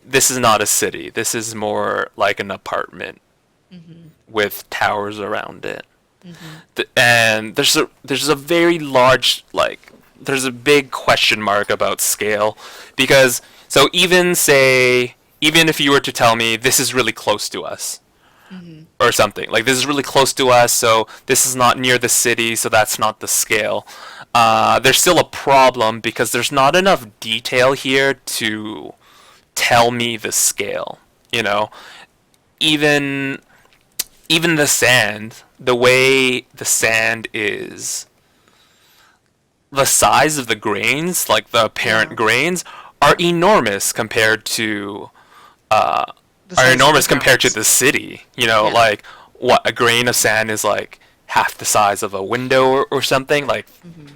this is not a city. This is more like an apartment with towers around it. And there's a very large, like, there's a big question mark about scale, because So even if you were to tell me this is really close to us Hmm. or something, like this is really close to us, so this is not near the city, so that's not the scale. There's still a problem because there's not enough detail here to tell me the scale. You know, even even the sand, the way the sand is, the size of the grains, like the apparent Yeah. grains, are enormous compared to uh, The are size of the enormous compared to zones. the city. You know, Yeah. like what a grain of sand is like half the size of a window or something. Like Hmm.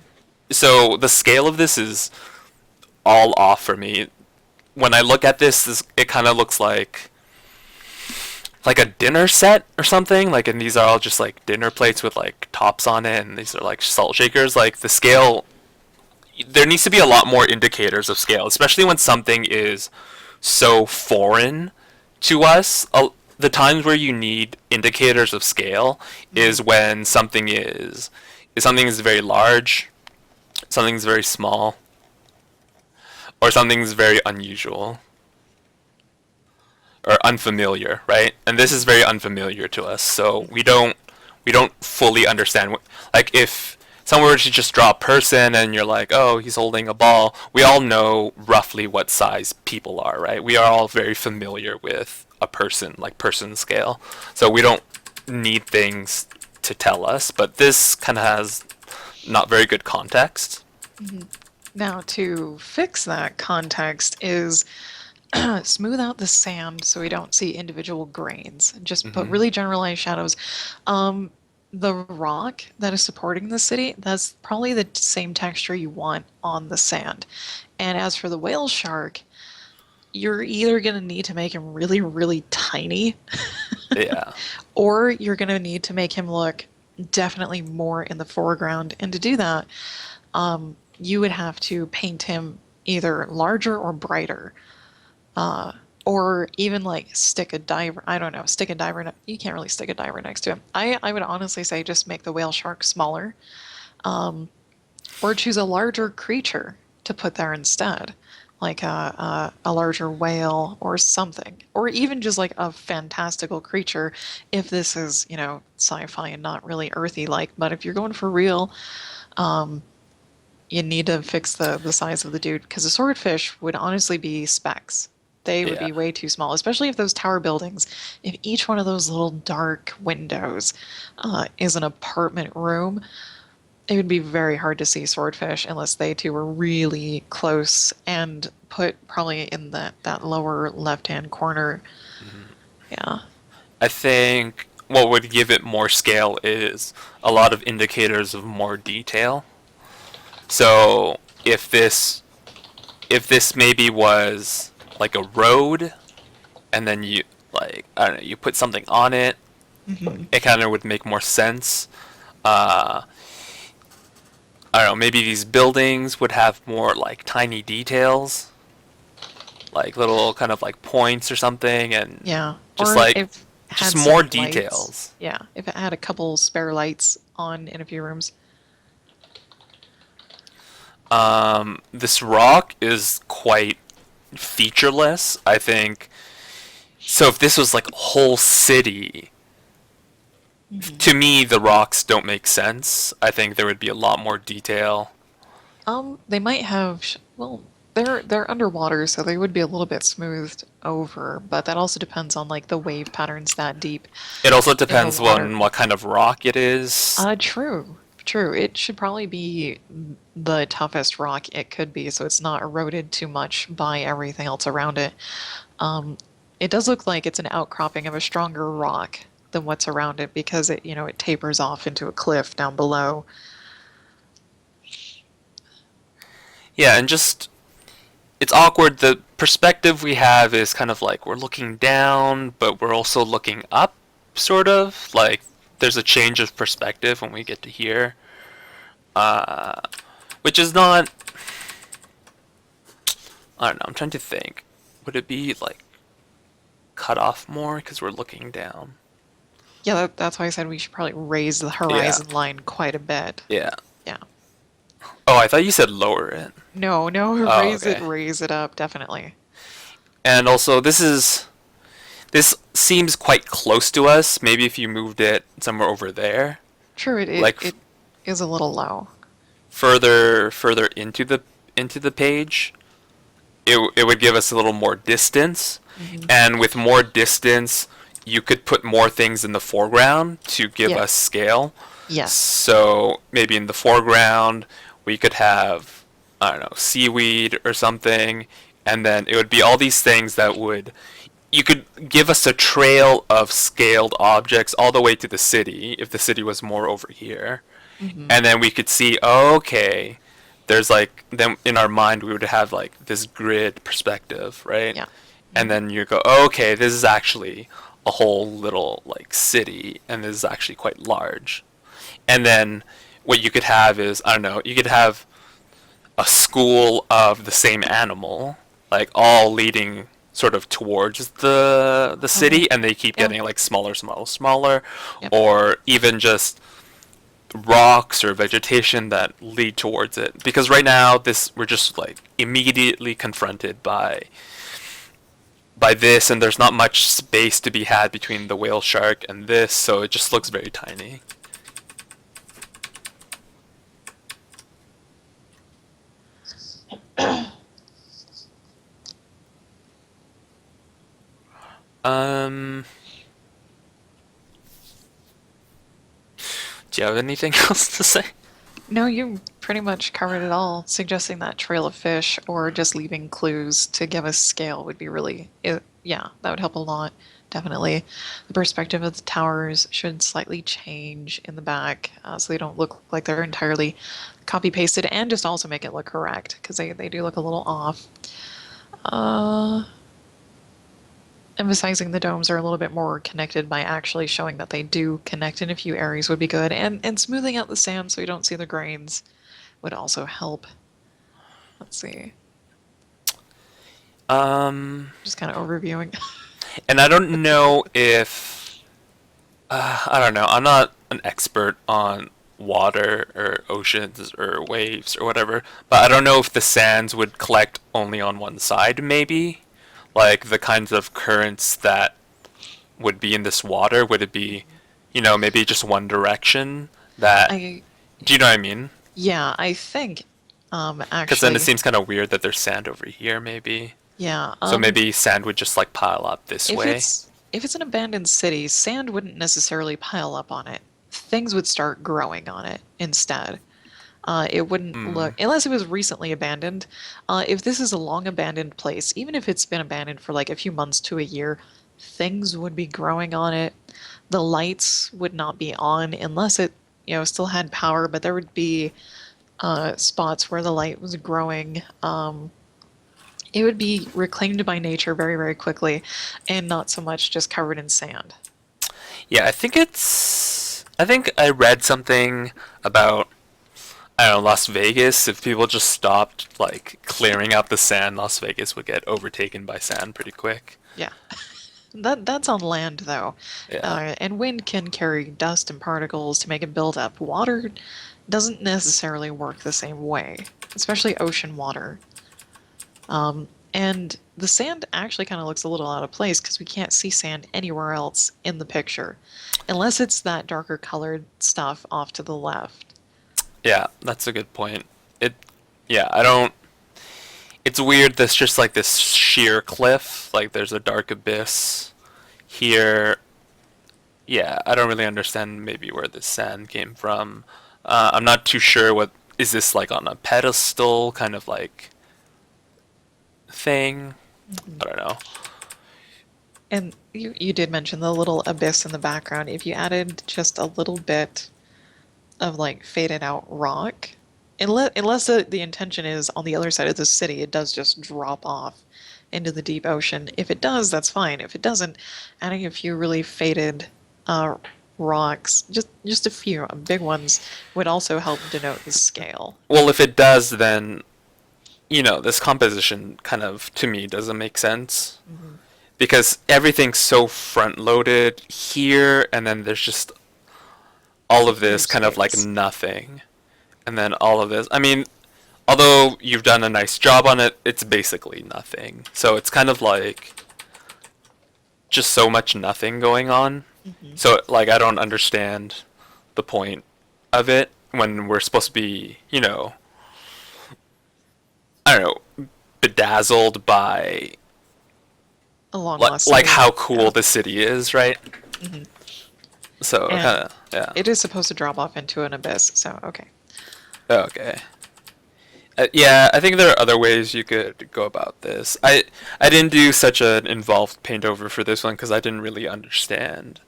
so, the scale of this is all off for me. When I look at this it kind of looks like a dinner set or something. Like, and these are all just like dinner plates with like tops on it, and these are like salt shakers. Like the scale, there needs to be a lot more indicators of scale, especially when something is so foreign to us. The times where you need indicators of scale Hmm. is when something is very large, something's very small, or something's very unusual or unfamiliar, right? And this is very unfamiliar to us, so we don't fully understand. Like if someone were to just draw a person and you're like, oh, he's holding a ball, we all know roughly what size people are, right? We are all very familiar with a person, like person scale, so we don't need things to tell us. But this kind of has not very good context. Hmm. Now, to fix that context is smooth out the sand so we don't see individual grains. Just put Hmm. really generalized shadows. Um, the rock that is supporting the city, that's probably the same texture you want on the sand. And as for the whale shark, you're either going to need to make him really, really tiny, Yeah. or you're going to need to make him look definitely more in the foreground. And to do that, you would have to paint him either larger or brighter. Or even like stick a diver. I don't know, stick a diver. You can't really stick a diver next to him. I would honestly say just make the whale shark smaller, or choose a larger creature to put there instead, like a larger whale or something, or even just like a fantastical creature if this is, sci-fi and not really earthy like. But if you're going for real, you need to fix the size of the dude because the swordfish would honestly be specks. They would Yeah. be way too small, especially if those tower buildings, if each one of those little dark windows is an apartment room, it would be very hard to see swordfish unless they two were really close and put probably in that lower left-hand corner. Mhm. Yeah. I think what would give it more scale is a lot of indicators of more detail. So if this maybe was like a road, and then you, like, I don't know, you put something on it, Hmm. it kind of would make more sense. Uh, I don't know, maybe these buildings would have more like tiny details, like little kind of like points or something, and Yeah. just Or like if it just had more some lights. details. Yeah. If it had a couple spare lights on in a few rooms. This rock is quite featureless, I think. So if this was like a whole city, Hmm. to me the rocks don't make sense. I think there would be a lot more detail. They might have, well, they're underwater, so they would be a little bit smoothed over, but that also depends on like the wave patterns that deep It also in the depends water. on what kind of rock it is. True, true. It should probably be the toughest rock it could be, so it's not eroded too much by everything else around it. Um, it does look like it's an outcropping of a stronger rock than what's around it because it tapers off into a cliff down below. Yeah, and just it's awkward. The perspective we have is kind of like we're looking down, but we're also looking up, sort of. Like there's a change of perspective when we get to here, uh, which is not. I don't know. I'm trying to think. Would it be like cut off more because we're looking down? Yeah, that's why I said we should probably raise the Yeah, horizon line quite a bit. yeah. Yeah. Oh, I thought you said lower it. No, no, Oh, okay. raise it up, definitely. And also, this seems quite close to us. Maybe if you moved it somewhere over there, True, like it is a little low. further into the page, it would give us a little more distance. Hmm. And with more distance, you could put more things in the foreground to give us Yes, scale. yes. So maybe in the foreground, we could have, I don't know, seaweed or something, and then it would be all these things that would, you could give us a trail of scaled objects all the way to the city if the city was more over here. Hmm. And then we could see, oh, okay, there's like, then in our mind we would have like this grid perspective, right? Yeah. And Hmm. then you go, oh, okay, this is actually a whole little like city, and this is actually quite large. And then what you could have is, I don't know, you could have a school of the same animal, like all leading sort of towards the Okay. city, and they keep Yeah. getting like smaller, smaller, smaller, Yep. or even just rocks or vegetation that lead towards it. Because right now, this we're just like immediately confronted by this, and there's not much space to be had between the whale shark and this, so it just looks very tiny. Um, do you have anything else to say? No, you pretty much covered it all. Suggesting that trail of fish or just leaving clues to give us scale would be really, yeah, that would help a lot. Definitely. The perspective of the towers should slightly change in the back so they don't look like they're entirely copy pasted and just also make it look correct because they do look a little off. Uh, Emphasizing the domes are a little bit more connected by actually showing that they do connect in a few areas would be good. And smoothing out the sand so you don't see the grains would also help. Let's see. Um, Just kind of overviewing. and I don't know if I don't know. I'm not an expert on water or oceans or waves or whatever, but I don't know if the sands would collect only on one side, maybe. Like the kinds of currents that would be in this water, would it be, maybe just one direction that, I do you know what I mean? Yeah, I think Because then it actually seems kind of weird that there's sand over here, maybe. yeah, So maybe sand would just like pile up this way. if it's an abandoned city, sand wouldn't necessarily pile up on it. Things would start growing on it instead. It wouldn't Hmm. look, unless it was recently abandoned. If this is a long abandoned place, even if it's been abandoned for like a few months to a year, things would be growing on it. The lights would not be on unless it, still had power, but there would be spots where the light was growing. It would be reclaimed by nature very, very quickly and not so much just covered in sand. Yeah, I think I read something about, I don't know, Las Vegas. If people just stopped like clearing out the sand, Las Vegas would get overtaken by sand pretty quick. Yeah. That's on land though. Yeah. And wind can carry dust and particles to make it build up. Water doesn't necessarily work the same way, especially ocean water. And the sand actually kind of looks a little out of place because we can't see sand anywhere else in the picture, unless it's that darker colored stuff off to the left. Yeah, that's a good point. It yeah, I don't it's weird there's just like this sheer cliff, like there's a dark abyss here. Yeah, I don't really understand maybe where this sand came from. I'm not too sure what is this like on a pedestal kind of like thing. Mhm. I don't know. And you did mention the little abyss in the background. If you added just a little bit of like faded out rock, unless the intention is on the other side of the city, it does just drop off into the deep ocean. If it does, that's fine. If it doesn't, adding a few really faded uh, rocks, just a few big ones, would also help denote the scale. Well, if it does, then this composition kind of to me doesn't make sense Hmm. because everything's so front loaded here, and then there's just all of No this kind of like space. nothing. and then all of this. I mean, although you've done a nice job on it, it's basically nothing. So it's kind of like just so much nothing going on. So like I don't understand the point of it when we're supposed to be, I don't know, bedazzled by A long like, lost like city. how cool Yeah. the city is, right? So And kind of yeah. it is supposed to drop off into an abyss, so okay. Okay. Yeah, I think there are other ways you could go about this. I didn't do such an involved paint over for this one because I didn't really understand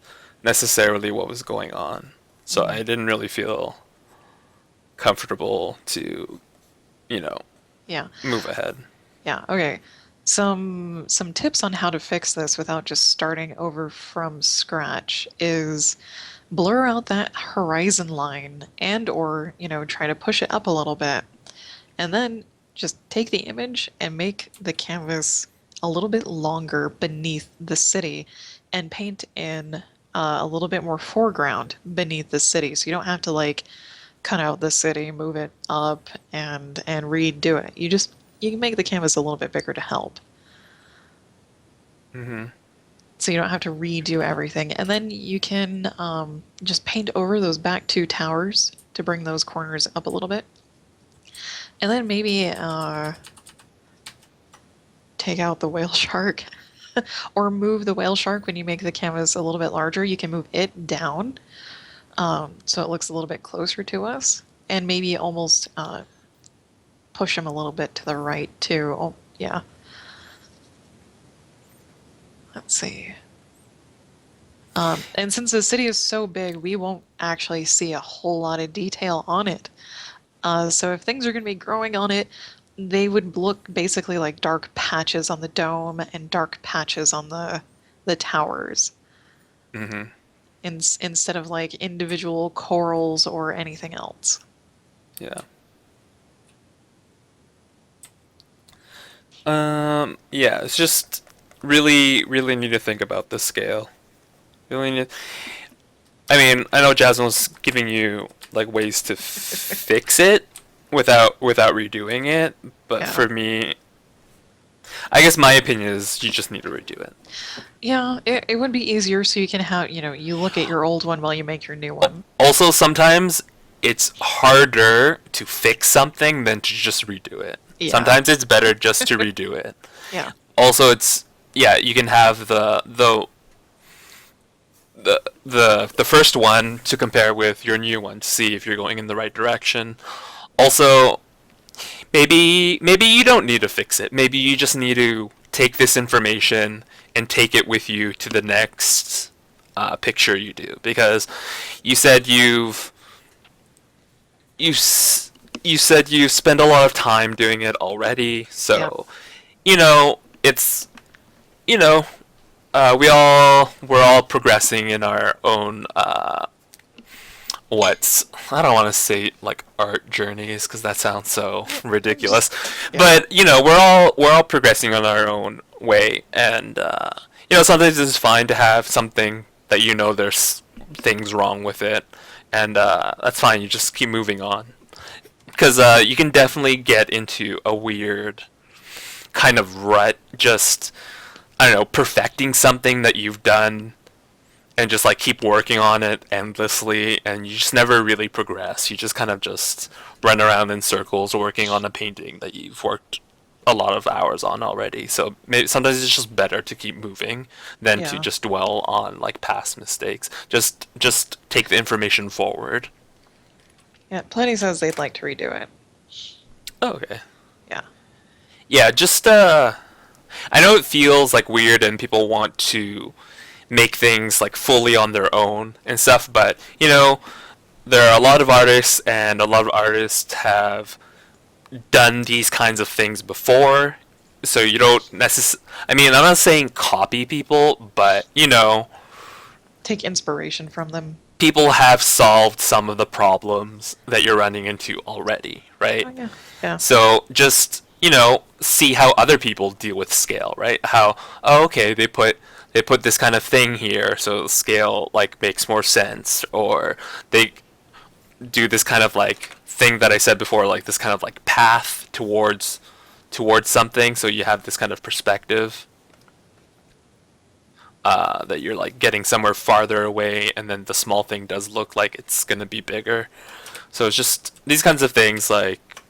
necessarily what was going on. So I didn't really feel comfortable to, you know, Yeah. move ahead. Yeah, okay. Some tips on how to fix this without just starting over from scratch is blur out that horizon line and or, try to push it up a little bit. And then just take the image and make the canvas a little bit longer beneath the city and paint in a little bit more foreground beneath the city. So you don't have to like cut out the city, move it up and redo it. You can make the canvas a little bit bigger to help. So you don't have to redo everything. And then you can just paint over those back two towers to bring those corners up a little bit. And then maybe take out the whale shark or move the whale shark when you make the canvas a little bit larger. You can move it down so it looks a little bit closer to us. And maybe almost push him a little bit to the right too. Oh, yeah. Let's see. And since the city is so big, we won't actually see a whole lot of detail on it. So if things are going to be growing on it, they would look basically like dark patches on the dome and dark patches on the towers. Instead of like individual corals or anything else. Yeah. Yeah, it's just really, really need to think about the scale. Really need. I mean, I know Jasmine was giving you like ways to fix it without redoing it, but Yeah. for me, I guess my opinion is you just need to redo it. Yeah, it would be easier so you can have, you look at your old one while you make your new one. Also, sometimes it's harder to fix something than to just redo it. Yeah. Sometimes it's better just to redo it. Yeah. Also, you can have the first one to compare with your new one to see if you're going in the right direction. Also, maybe you don't need to fix it. Maybe you just need to take this information and take it with you to the next picture you do, because you said you said you spend a lot of time doing it already. So, it's we're all progressing in our own I don't want to say like art journeys because that sounds so ridiculous, but we're all progressing on our own way, and sometimes it's fine to have something that there's things wrong with it, and that's fine. You just keep moving on, because you can definitely get into a weird kind of rut, just I don't know, perfecting something that you've done and just like keep working on it endlessly, and you just never really progress. You just kind of just run around in circles working on a painting that you've worked a lot of hours on already. So maybe sometimes it's just better to keep moving than to Yeah. just dwell on like past mistakes. Just take the information forward. Yeah, Plenty says they'd like to redo it. Oh, okay. Yeah. Yeah, just I know it feels like weird and people want to make things like fully on their own and stuff, but there are a lot of artists, and a lot of artists have done these kinds of things before, so you don't I mean, I'm not saying copy people, but Take inspiration from them. people have solved some of the problems that you're running into already, right? Oh, yeah. Yeah. So just see how other people deal with scale, right? How okay, they put this kind of thing here, so scale like makes more sense, or they do this kind of like thing that I said before, like this kind of like path towards something, so you have this kind of perspective that you're like getting somewhere farther away, and then the small thing does look like it's gonna be bigger. So it's just these kinds of things, like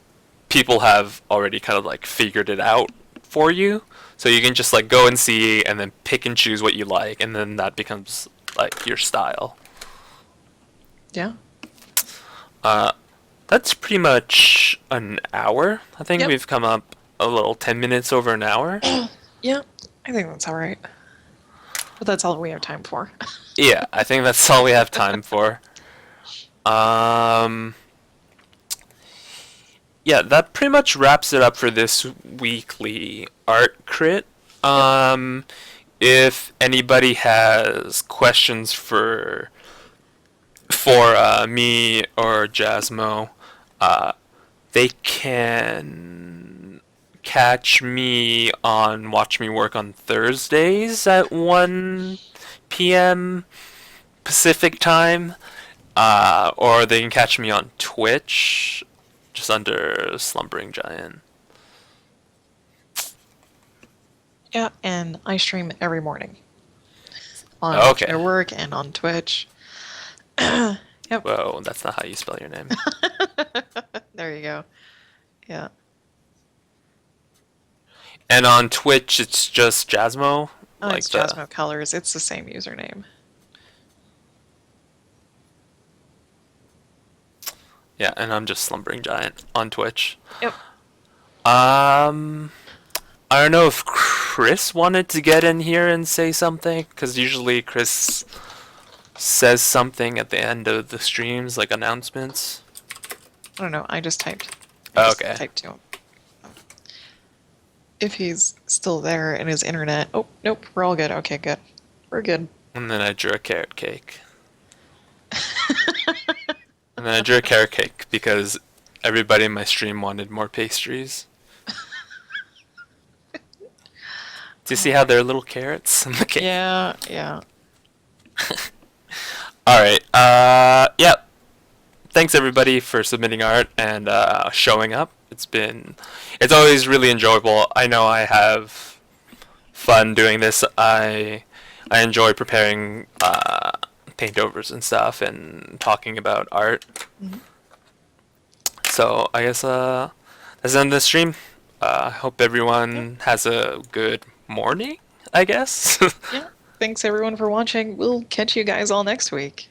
people have already kind of like figured it out for you, so you can just like go and see and then pick and choose what you like, and then that becomes like your style. Yeah. That's pretty much an hour. I think Yep. we've come up a little 10 minutes over an hour. Yeah. I think that's all right. But that's all we have time for. Yeah, I think that's all we have time for. Um, yeah, that pretty much wraps it up for this weekly art crit. If anybody has questions for me or Jasmo, they can catch me on Watch Me Work on Thursdays at 1 p.m. Pacific time, or they can catch me on Twitch, just under Slumbering Giant. Yeah, and I stream every morning on Okay. my work and on Twitch. Yep. Whoa, that's not how you spell your name. There you go. Yeah. And on Twitch, it's just Jasmo. Oh, like it's the Jasmo Colors. It's the same username. Yeah, and I'm just Slumbering Giant on Twitch. Yep. I don't know if Chris wanted to get in here and say something, because usually Chris says something at the end of the streams, like announcements. I don't know. I just typed. Okay. Typed to him. If he's still there in his internet. Oh, nope. We're all good. Okay, good. We're good. And then I drew a carrot cake. And then I drew a carrot cake because everybody in my stream wanted more pastries. Do you see how they're little carrots in the cake? Yeah, yeah. Alright, yeah. Thanks everybody for submitting art and showing up. It's always really enjoyable. I know I have fun doing this. I enjoy preparing paintovers and stuff and talking about art. Mhm. So I guess that's the end of the stream. I hope everyone has a good morning, I guess. Yeah. Thanks everyone for watching. We'll catch you guys all next week.